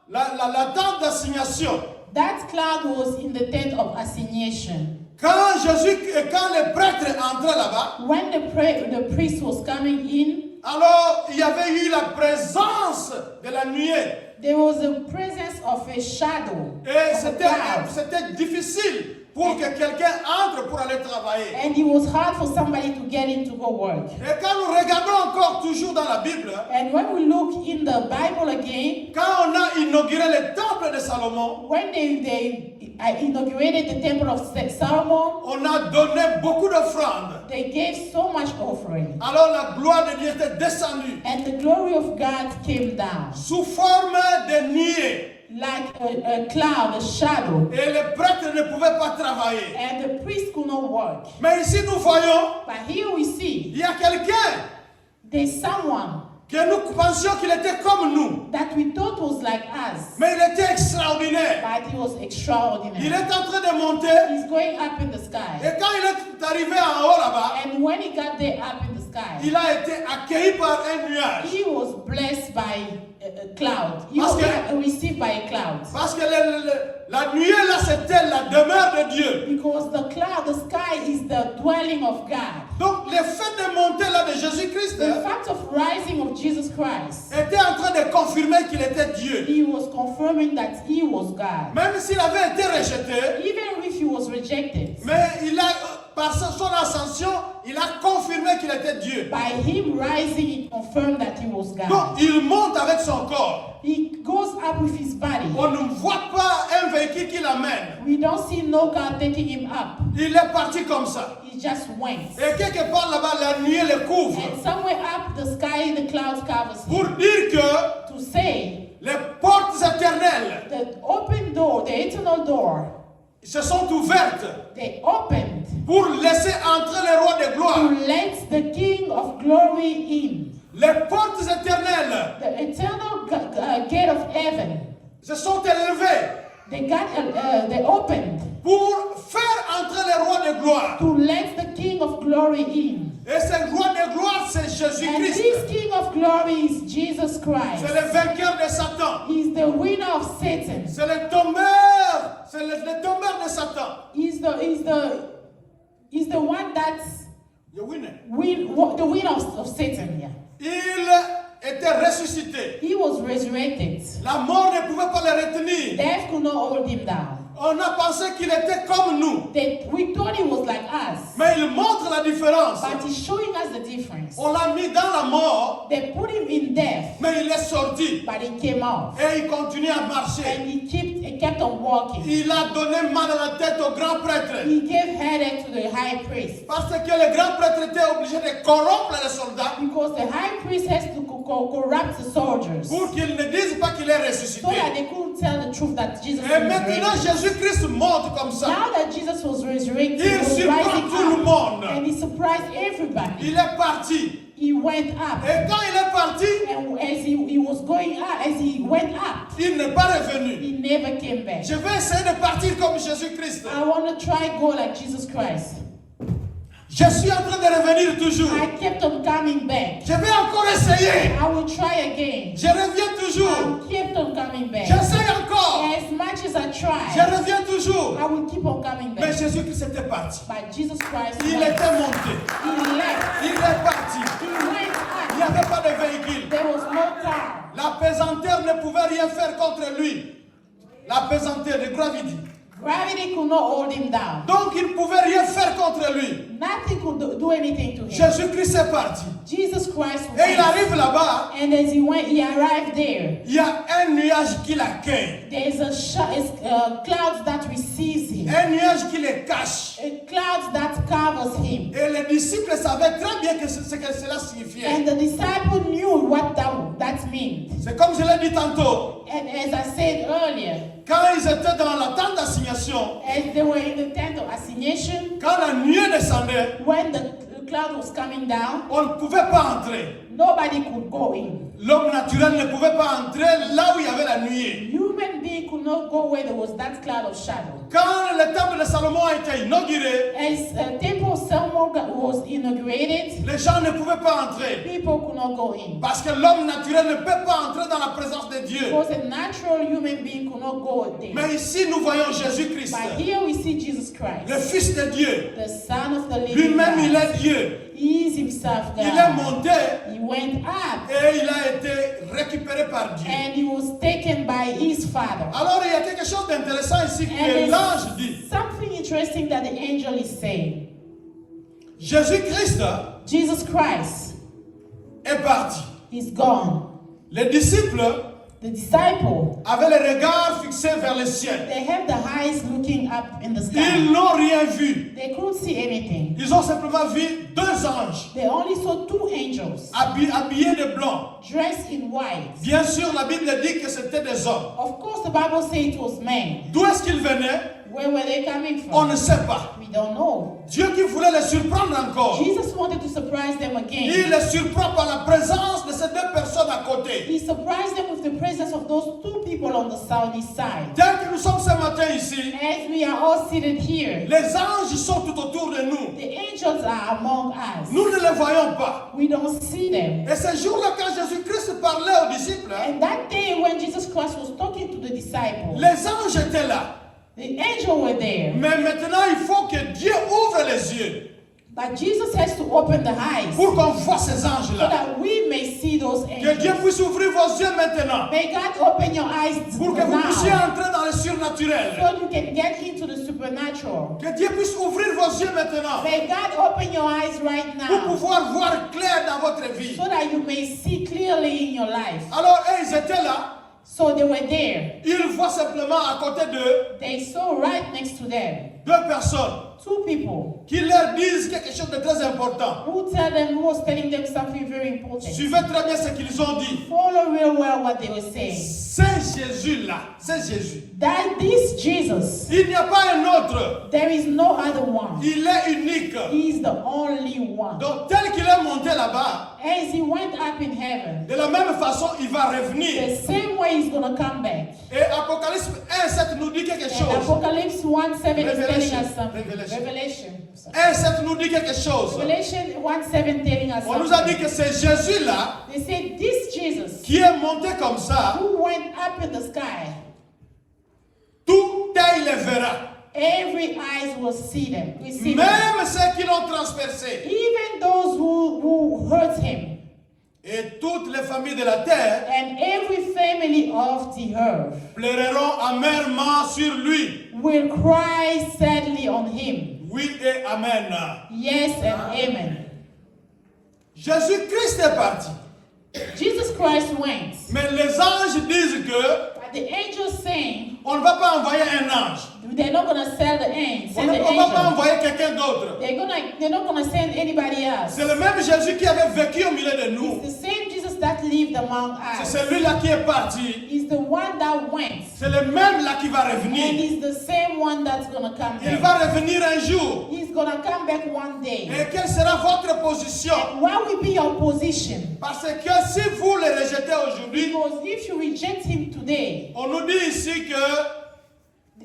la tente d'assignation. That cloud was in the tent of assignation. Quand les prêtres entraient là-bas, When the priest was coming in, alors il y avait eu la présence de la nuée. there was a presence of a shadow. Et Of a cloud. c'était difficile pour que quelqu'un entre pour aller travailler. And it was hard for somebody to get in to go work. Et quand nous regardons encore toujours dans la Bible, And when we look in the Bible again, quand on a inauguré le temple de Salomon, when they inaugurated the temple of Solomon, on a donné beaucoup d'offrandes. they gave so much offering. Alors la gloire de Dieu était descendue And the glory of God came down sous forme de nuée. like a cloud, a shadow. Et les prêtres ne pouvaient pas travailler. And the priest could not work. Mais ici nous voyons, But here we see il y a quelqu'un there's someone que nous pensions qu'il était comme nous. that we thought was like us, Mais il était extraordinaire. but he was Il extraordinary. est en train de monter. He's going up in the sky. Et quand il est arrivé en haut là-bas, And when he got there up in the sky, il a été accueilli par un nuage. he was blessed by a cloud. He Parce was que- received by a cloud. Parce que la nuée là, c'était la demeure de Dieu. Because the cloud, the sky is the dwelling of God. Donc le fait de monter là de Jésus-Christ The fact of rising of Jesus Christ, était en train de confirmer qu'il était Dieu. he was confirming that he was God. Même s'il avait été rejeté, Even if he was rejected, mais par son ascension, il a confirmé qu'il était Dieu. by him rising, he confirmed that he was God. Donc il monte avec son corps. He goes up with his body. On ne voit pas un véhicule qui l'amène. We don't see no God taking him up. Il est parti comme ça. He just went. Et quelque part là-bas, la nuée le couvre. And somewhere up the sky, the clouds covers Pour him. dire que To say les portes éternelles the open door, the eternal door, se sont ouvertes they opened pour laisser entrer le roi de to gloire. let the King of glory in. Les portes éternelles The eternal gate of heaven, se sont élevées they opened pour faire entrer le roi de gloire. to let the King of glory in. Et ce roi de gloire, c'est And Jésus-Christ. this King of glory is Jesus C'est Christ. le vainqueur de Satan. He's the winner of Satan. C'est le tombeur. C'est le tombeur de Satan. He's the one that's Le winner. the winner of Satan. Yeah. Il était ressuscité. He was resurrected. La mort ne pouvait pas le retenir. Death could not hold him down. On a pensé qu'il était comme nous. We thought he was like us, Mais il montre la différence. but he's showing us the difference. On l'a mis dans la mort, They put him in death, mais il est sorti. but he came out. Et il continue à marcher. And he kept on walking. Il a donné mal à la tête au grand prêtre. He gave headache to the high priest Parce que le grand prêtre était obligé de corrompre les soldats because the high priest has to corrupt the soldiers so pour qu'ils ne disent pas qu'il est ressuscité. that they couldn't tell the truth that Jesus Et was maintenant, resurrected. Jésus-Christ monte comme ça. Now that Jesus was resurrected, he Il was surprend rising tout le up, monde. and he surprised everybody. Il est parti. He went up, Et quand il est parti, and as he was going up, as he went up, il n'est pas revenu. he never came back. Je vais essayer de partir comme Jésus-Christ. I want to try go like Jesus Christ. Je suis en train de revenir toujours. I kept on coming back. Je vais encore essayer. I will try again. Je reviens toujours. I kept on coming back. J'essaie encore. And As much as I je try, reviens toujours. I will keep on coming Mais back. Jésus-Christ était parti. But Jesus Christ Il went. était monté. He left. Il est parti. He went Il n'y up. avait pas de véhicule. There was no car. La pesanteur ne pouvait rien faire contre lui. La pesanteur de gravité. Gravity could not hold him down. Donc il ne pouvait rien faire contre lui. Nothing could do anything to him. Jésus-Christ est parti. Jesus Christ Et il went. arrive là-bas. And as he went, he arrived there. Il y a un nuage qui l'accueille. There's a cloud that receives him. Un nuage qui le cache. A cloud that covers him. Et les disciples savaient très bien ce que cela signifiait. And the disciple knew what that meant. C'est comme je l'ai dit tantôt. And as I said earlier, Quand ils étaient dans la tente d'assignation, as they were in the tent of assignation, quand la nuée descendait, when the cloud was coming down, on ne pouvait pas entrer. nobody could go in. L'homme naturel ne pouvait pas entrer là où il y avait la nuée. Human being could not go where there was that cloud of shadow. Quand le temple de Salomon a été inauguré, As Temple of Solomon was inaugurated, les gens ne pouvaient pas entrer. people could not go in. Parce que l'homme naturel ne peut pas entrer dans la présence de Dieu. Because a natural human being could not go there. Mais ici, nous voyons Jésus-Christ, But here we see Jesus le Christ, Fils de Dieu. the Son of the living Lui-même, il God. est Dieu. He is himself Il est God. monté He went up et il a été récupéré par Dieu. and he was taken by his Father. Alors, il y a quelque chose d'intéressant ici And que there's l'ange dit. something interesting that the angel is saying. Jésus-Christ Jesus Christ est parti. is gone. Les disciples The disciple, avaient les regards fixés vers le ciel. they have the eyes looking up in the Ils sky. n'ont rien vu. They couldn't see anything. Ils ont simplement vu deux anges They only saw two angels habillés de blanc. dressed in white. Bien sûr, la Bible dit que c'était des hommes. Of course, the Bible says it was men. D'où est-ce qu'ils venaient? Where were they coming On from? ne sait pas. We don't know. Dieu qui voulait les surprendre encore, Jesus wanted to surprise them il again. les surprend par la présence de ces deux personnes à côté. He surprised them with the presence of those two people on the southeast side. Dès que nous sommes ce matin ici, As we are all seated here, les anges sont tout autour de nous. the angels are among us. Nous ne les voyons pas. We don't see them. Et ce jour-là, quand Jésus-Christ parlait aux disciples, And that day when Jesus Christ was talking to the disciples, les anges étaient là. the angels were there. Mais maintenant, il faut que Dieu ouvre les yeux But Jesus has to open the eyes pour qu'on voit ces so anges-là. that we may see those Que Dieu angels. puisse ouvrir vos yeux maintenant May God open your eyes pour que vous puissiez now entrer dans le surnaturel. so you can get into the supernatural. Que Dieu puisse ouvrir vos yeux maintenant May God open your eyes right pour now pouvoir voir clair dans votre vie. so that you may see clearly in your life. Alors, eux, ils étaient là. So they were there. Ils voient simplement à côté d'eux They saw right next to them deux personnes two people qui leur disent quelque chose de très important. who was telling them something very important. Suivez très bien ce qu'ils ont dit. Follow real well what they were saying. C'est Jésus-là. C'est Jésus. That this Jesus, Il n'y a pas un autre. there is no other one. Il est unique. He is the only one. Donc, tel qu'il est monté là-bas, As he went up in heaven, de la même façon, il va the revenir. same way he's going to come back. Et Apocalypse 1:7 nous dit quelque And chose. Apocalypse 1:7 is telling Revelation. us something. Revelation. Revelation. 1:7 nous dit quelque chose. Revelation 1:7 telling us On nous a something. dit que c'est Jésus-là They said this Jesus qui est monté comme ça. who went up in the sky, Tout œil le verra. every eyes will see them. We see them. Même ceux qui l'ont transpercé. Even those who hurt him, Et toutes les familles de la terre and every family of the earth pleureront amèrement sur lui. will cry sadly on him. Oui et amen. Yes and amen. Jésus-Christ est parti. Jesus Christ went. Mais les anges disent que But the angels saying on ne va pas envoyer un ange. they're not gonna send the angel. On Send ne the va pas angel. envoyer quelqu'un d'autre. They're not gonna send anybody else. C'est le même Jésus qui avait vécu au milieu de nous. It's the same Jesus that lived among C'est us. celui-là qui est parti. He's the one that went. C'est le même là qui va And revenir. he's the same one that's gonna come Il back. va revenir un jour. He's gonna come back one day. Et quelle sera votre position? What will be your position? Parce que si vous le rejetez aujourd'hui, Because if you reject him today, on nous dit ici que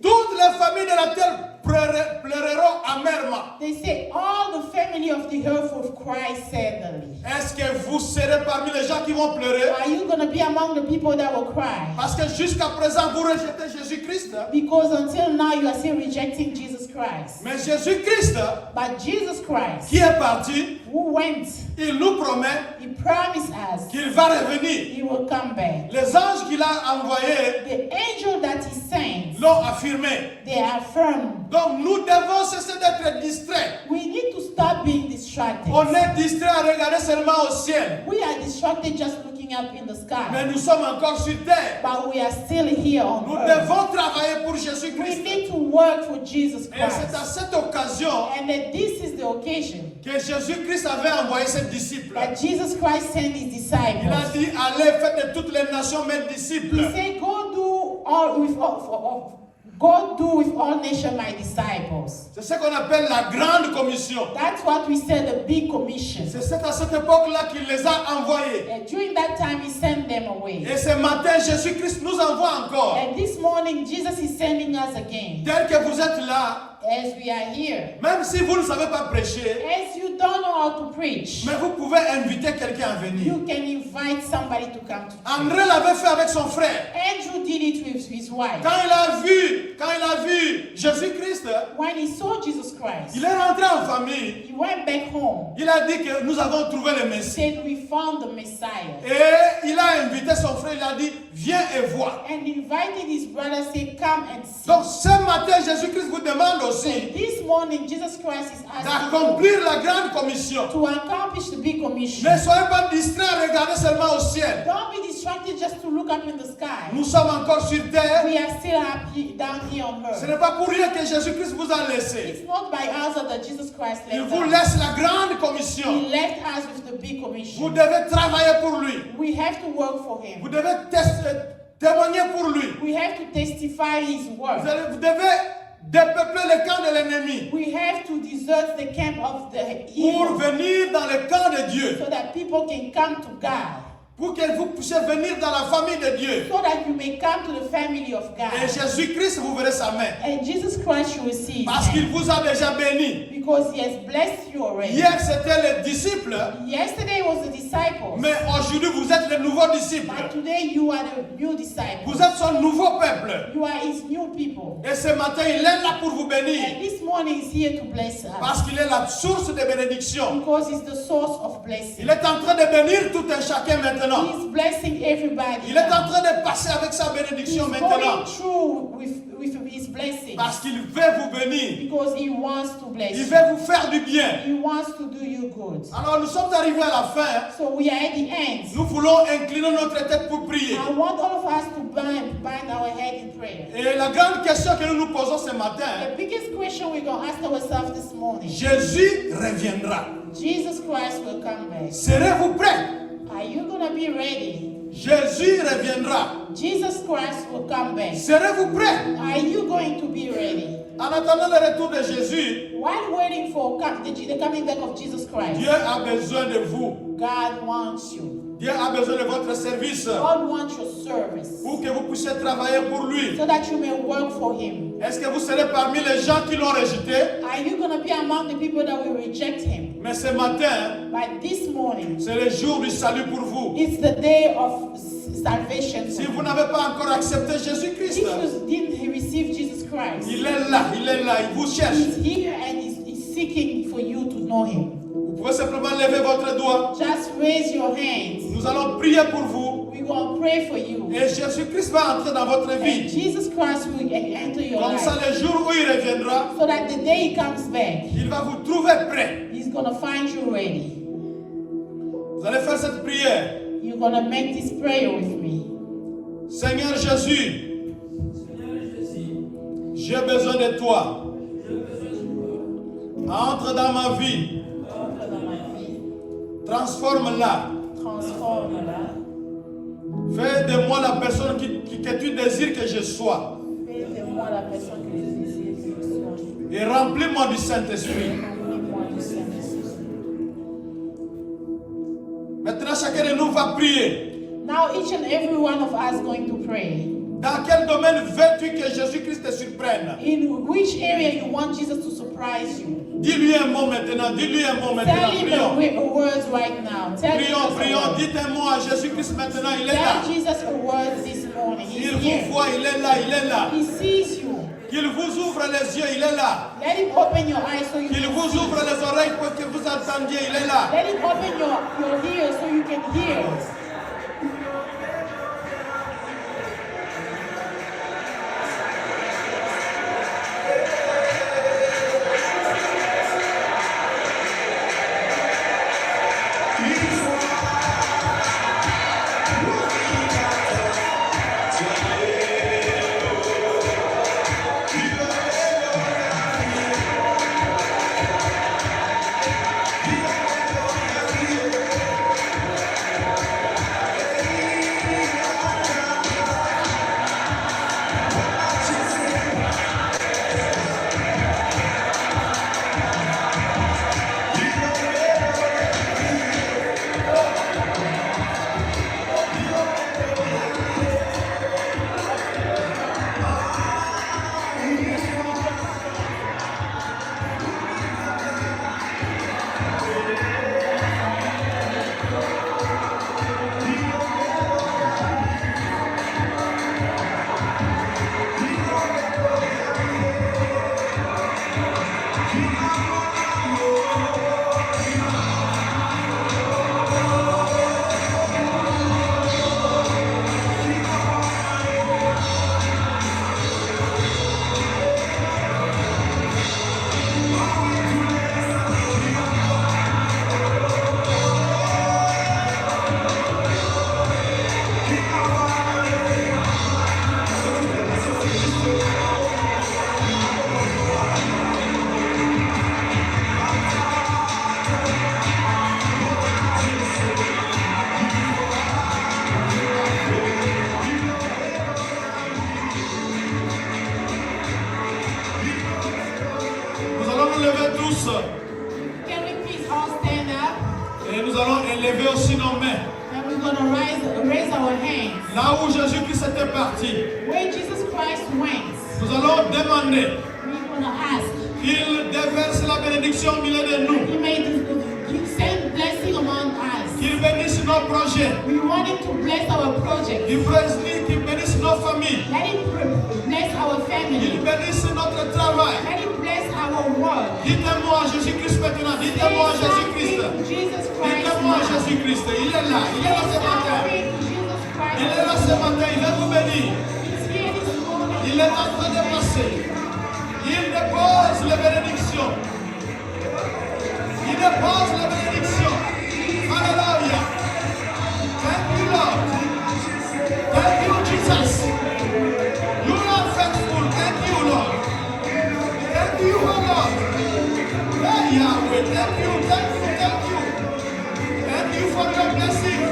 toutes les familles de la terre pleureront amèrement. they say all the family family of the earth will cry sadly? Est-ce que vous serez parmi les gens qui vont pleurer? Are you going to be among the people that will cry? Parce que jusqu'à présent, vous rejetez Jésus-Christ. Because until now you are still rejecting Jesus Christ. Mais Jésus-Christ, But Jesus Christ, qui est parti, who went, il nous promet he promised us qu'il va revenir. he will come back. Les anges qu'il a envoyés The angel that he sent, l'ont affirmé. they affirm. Donc nous devons cesser d'être distraits. We need to stop being distracted. On est distrait à regarder seulement au ciel. We are distracted just looking up in the Mais sky. nous sommes encore sur terre. But we are still here on Nous earth. devons travailler pour We Jésus-Christ. need to work for Jesus Et c'est à Christ. cette occasion And that this is the occasion que Jésus-Christ avait envoyé ses disciples. that Jesus Christ sent his Il a disciples. dit, allez, faites de toutes les nations mes disciples. He said, go do with all nations my disciples. C'est ce qu'on appelle la grande commission. That's what we said, the big commission. C'est à cette époque-là qu'il les a envoyés. And during that time, he sent them away. Et ce matin, Jésus-Christ nous envoie encore. And this morning, Jesus is sending us again. Tel que vous êtes là, As we are here. même si vous ne savez pas prêcher, As you don't know how to preach, mais vous pouvez inviter quelqu'un à venir. you can invite somebody to come to church. André l'avait fait avec son frère. Andrew did it with his wife. Quand il a vu Jésus-Christ, When he saw Jesus Christ, il est rentré en famille. he went back home. Il a dit que nous avons trouvé le He Messie. said, we found the Messiah. Et il a invité son frère, il a dit, viens et vois. And invited his brother, said, come and see. Donc ce matin, Jésus-Christ vous demande aussi This morning, Jesus Christ is asking d'accomplir la grande commission. to accomplish the big commission. Ne soyez pas distraits à regarder seulement au ciel. Don't be distracted just to look up in the sky. Nous sommes encore sur terre. We are still happy down here on Ce earth. n'est pas pour rien que Jésus-Christ vous a laissé. It's not by us that Jesus Christ Il left vous us. laisse la grande commission. He left us with the big Vous commission. devez travailler pour lui. We have to work for him. Vous devez témoigner pour lui. We have to testify his word. Vous devez dépeupler le camp de l'ennemi We have to desert the camp of the pour evil venir dans le camp de Dieu. so that people can come to God. Pour que vous puissiez venir dans la famille de Dieu. So that you may come to the family of Et God. Jésus-Christ, vous verrez sa main. And Jesus Christ you will see his Parce qu'il hand. vous a déjà béni. Because he has blessed you already. Hier, c'était les disciples. Yesterday was the disciples. Mais aujourd'hui, vous êtes les nouveaux disciples. But today you are the new disciples. Vous êtes son nouveau peuple. You are his new people. Et ce matin, il est là pour vous bénir. And this morning is here to bless us. Parce qu'il est la source de bénédiction. Because he's the source of blessing. Il est en train de bénir tout un chacun maintenant. He's blessing everybody. Il est en train de passer avec sa bénédiction He's maintenant. going through with his blessing. Parce qu'il veut vous bénir. Because he wants to bless Il you. veut vous faire du bien. He wants to do you good. Alors nous sommes arrivés à la fin. So we are at the end. Nous voulons incliner notre tête pour prier. I want all of us to bind our head in prayer. Et la grande question que nous nous posons ce matin, The biggest question we're going to ask ourselves this morning. Jésus reviendra. Jesus Christ will come back. Serez-vous prêts? Are you going to be ready? Jésus reviendra. Jesus Christ will come back. Serez-vous prêts? Are you going to be ready? En attendant le retour de Jésus, While waiting for the coming back of Jesus Christ, Dieu a besoin de vous. God wants you. Dieu a besoin de votre service God wants your service pour que vous puissiez travailler pour lui. so that you may work for Him. Est-ce que vous serez parmi les gens qui l'ont rejeté? Are you going to be among the people that will reject Him? Mais ce matin, But this morning, c'est le jour du salut pour vous. it's the day of salvation. Si for vous you. n'avez pas encore accepté Jésus-Christ, If you didn't receive Jesus Christ, il est là, il vous cherche. He's here and He's seeking for you to know Him. Vous pouvez simplement lever votre doigt. Just raise your hands. Nous allons prier pour vous. We're going to pray for you. Et Jésus-Christ va entrer dans votre And vie. Jesus Christ will enter your Comme ça, life. le jour où il reviendra, So that the day He comes back, il va vous trouver prêt. He's going to find you ready. Vous allez faire cette prière. You're going to make this prayer with me. Seigneur Jésus, j'ai besoin de toi. Entre dans ma vie. Entre dans ma vie. Transforme-la. Transforme-la. Fais de moi la personne que tu désires que je sois. Fais de moi la personne que je désire que je sois. Et remplis-moi du Saint-Esprit. Remplis-moi du Saint-Esprit. Maintenant, chacun de nous va prier. Now each and every one of us going to pray. Dans quel domaine veux-tu que Jésus-Christ te surprenne? In which area you want Jesus to surprise you? Dis-lui un mot maintenant. Dis-lui un mot maintenant. Tell him Prions. a word right now. Tell Prions, Jesus prions. a word. Dites un mot à Jésus-Christ maintenant. Il est là. Tell Jesus a word this morning. He's Il vous here. voit. Il est là. Il est là. He sees you. Qu'il vous ouvre les yeux. Il est là. Let him open your eyes so you Qu'il can vous see. ouvre les oreilles pour que vous entendiez. Il est là. Let him open your ears so you can hear. Can we please all stand up? Et nous allons élever aussi nos mains. And we're going to raise our hands. Là où Jésus-Christ était parti, Where Jesus Christ went, nous allons demander we're going to ask. qu'il déverse la bénédiction au milieu de nous, He made send blessing among us. qu'il bénisse nos projets, We want him to bless our project. qu'il bénisse nos familles, Let him bless our qu'il family. bénisse notre travail. Let him bless our work. Dites-moi à Jésus-Christ maintenant, dites-moi à Jésus-Christ. Jesus Christ. Dites-moi à Jésus-Christ, il est là ce matin. Il est là ce matin, il va vous bénir. Il est en train de passer. Il dépose les bénédictions. Il dépose les bénédictions. Alléluia. Thank you, Lord. Thank you, Jesus. You are faithful. Thank you, Lord. Thank you, oh Lord. Hey, Yahweh. Thank you, thank you, thank you. Thank you for your blessing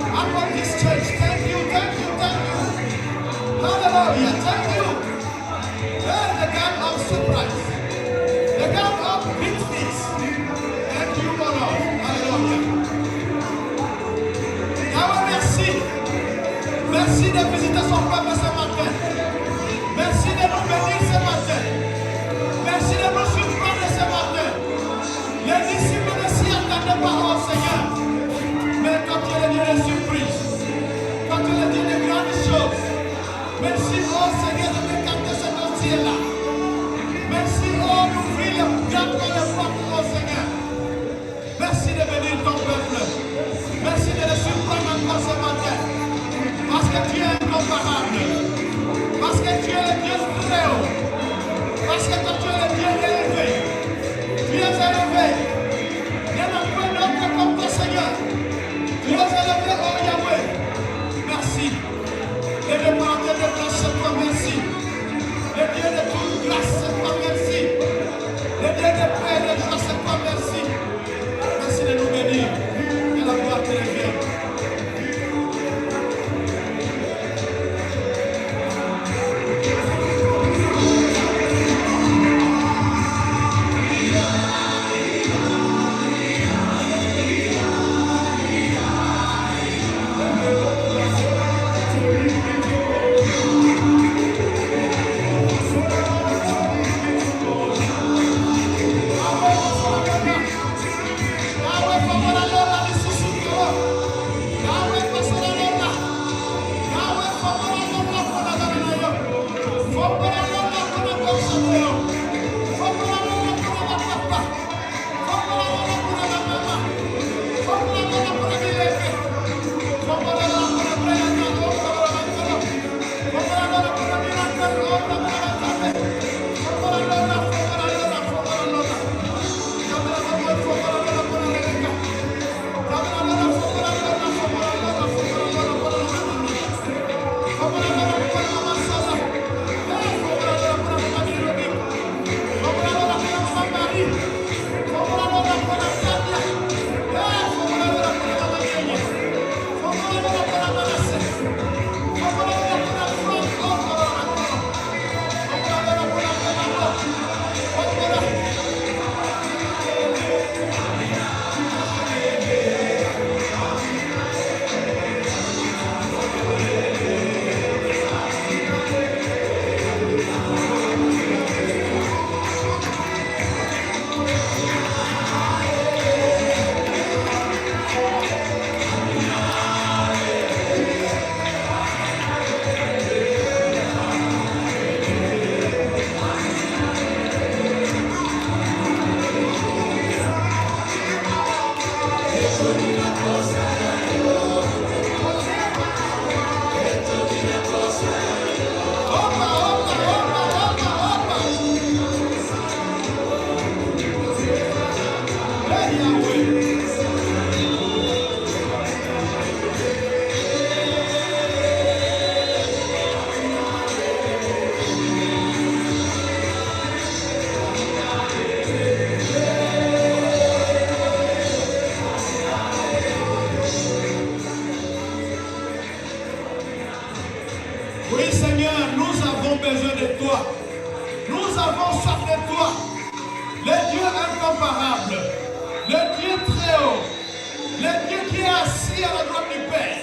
upon this church. Thank you, thank you, thank you. Hallelujah. Thank you. Hey, the God of surprise. The God of big things. Thank you, oh Lord. Hallelujah. Yahweh, merci. Merci de visiter son peuple ce matin. Merci de nous bénir ce matin. Merci de nous surprendre ce matin. Les disciples ne s'y attendaient pas au Seigneur. Mais quand tu es le Dieu de surprise, quand tu es le Dieu de grandes choses, merci au Seigneur de m'écarter ce dossier-là. Merci d'ouvrir les grandes portes au Seigneur. Merci de bénir ton peuple. Merci de le surprendre encore ce matin. Parce que tu es incomparable. Parce que tu es le Dieu très haut. Parce que toi tu es le Dieu élevé. Tu es élevé. Il n'y en a pas d'autre comme toi, Seigneur. Tu es élevé, oh Yahweh. Merci. Et de parler de grâce, c'est toi, merci. Le Dieu de toute grâce, c'est toi, merci. Le Dieu de paix et de joie, c'est toi, merci. Merci de nous bénir. Que la gloire te revienne. Thank you. Le Dieu qui est assis à la droite du Père.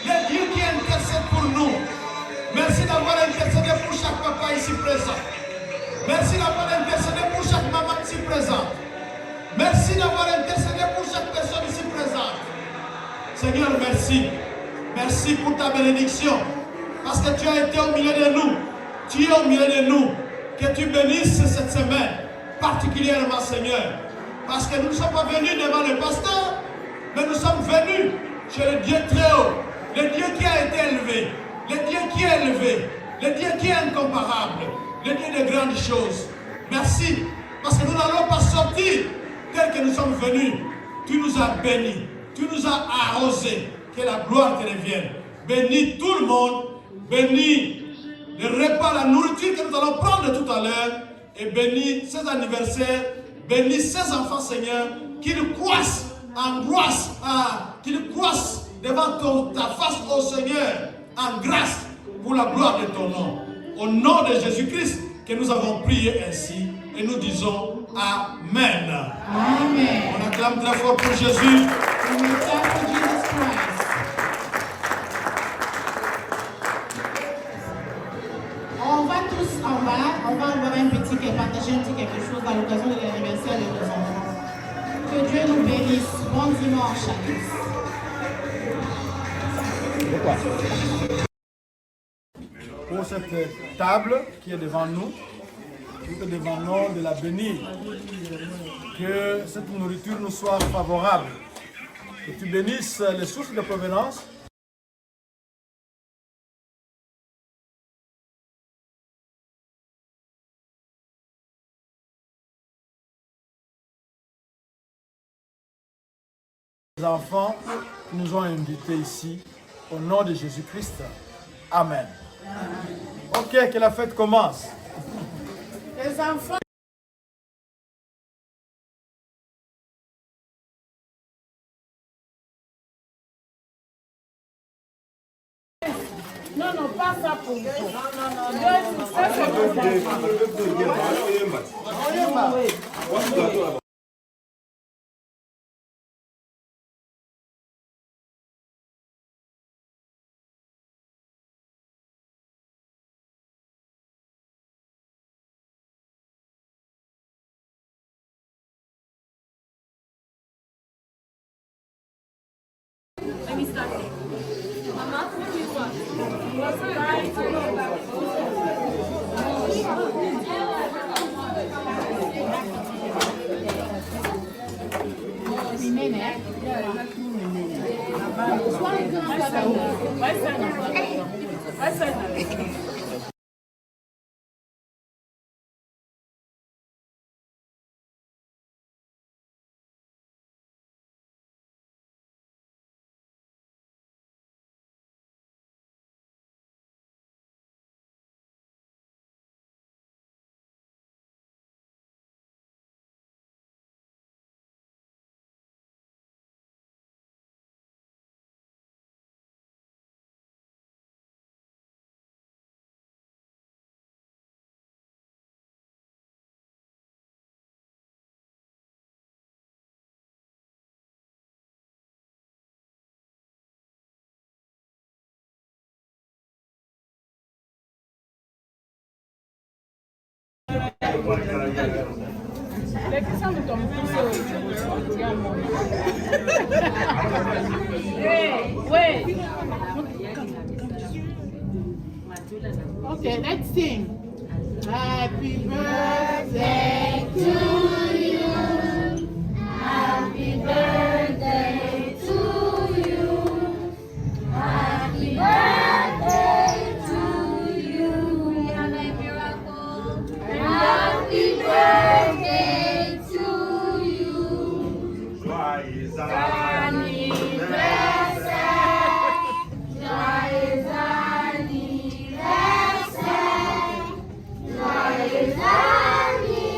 Le Dieu qui intercède pour nous. Merci d'avoir intercédé pour chaque papa ici présent. Merci d'avoir intercédé pour chaque maman ici présente. Merci d'avoir intercédé pour chaque personne ici présente. Seigneur, merci. Merci pour ta bénédiction. Parce que tu as été au milieu de nous. Tu es au milieu de nous. Que tu bénisses cette semaine, particulièrement, Seigneur. Parce que nous ne sommes pas venus devant le pasteur, mais nous sommes venus chez le Dieu très haut. Le Dieu qui a été élevé. Le Dieu qui est élevé. Le Dieu qui est incomparable. Le Dieu de grandes choses. Merci. Parce que nous n'allons pas sortir tel que nous sommes venus. Tu nous as bénis. Tu nous as arrosés. Que la gloire te revienne. Bénis tout le monde. Bénis le repas, la nourriture que nous allons prendre tout à l'heure. Et bénis ces anniversaires. Bénis ces enfants, Seigneur, qu'ils croissent en grâce, qu'ils croissent devant ta face, ô Seigneur, en grâce pour la gloire de ton nom. Au nom de Jésus-Christ que nous avons prié ainsi et nous disons Amen. Amen. On acclame très fort pour Jésus. And we clap for Jesus Christ. On va tous en bas, on va avoir partager quelque chose à l'occasion de l'anniversaire de nos enfants. Que Dieu nous bénisse. Bon dimanche à tous. Pour cette table qui est devant nous, nous te demandons de la bénir. Que cette nourriture nous soit favorable. Que tu bénisses les sources de provenance. Les enfants qui nous ont invités ici, au nom de Jésus-Christ. Amen. Ok, que la fête commence. Les enfants. Non, non, pas ça pour vous. Non, ça c'est pour vous. Let me start it. Mama, what do you want? Vai sair. Wait. Okay, let's sing. Happy birthday to you. Happy birthday to you. Happy birthday to you. Happy birthday to you. Joyeux Anniversaire. Joyeux anniversaire. Joyeux anniversaire.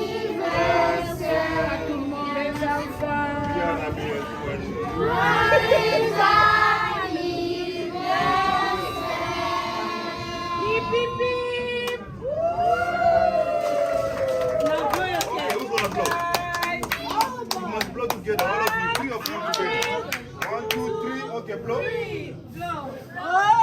À tout le monde, les enfants. Joyeux anniversaire. Hip, hip, hip. Who's gonna blow? You must blow together. All of you. Bring your phone together. 1, 2, 3, okay, blow. Oh!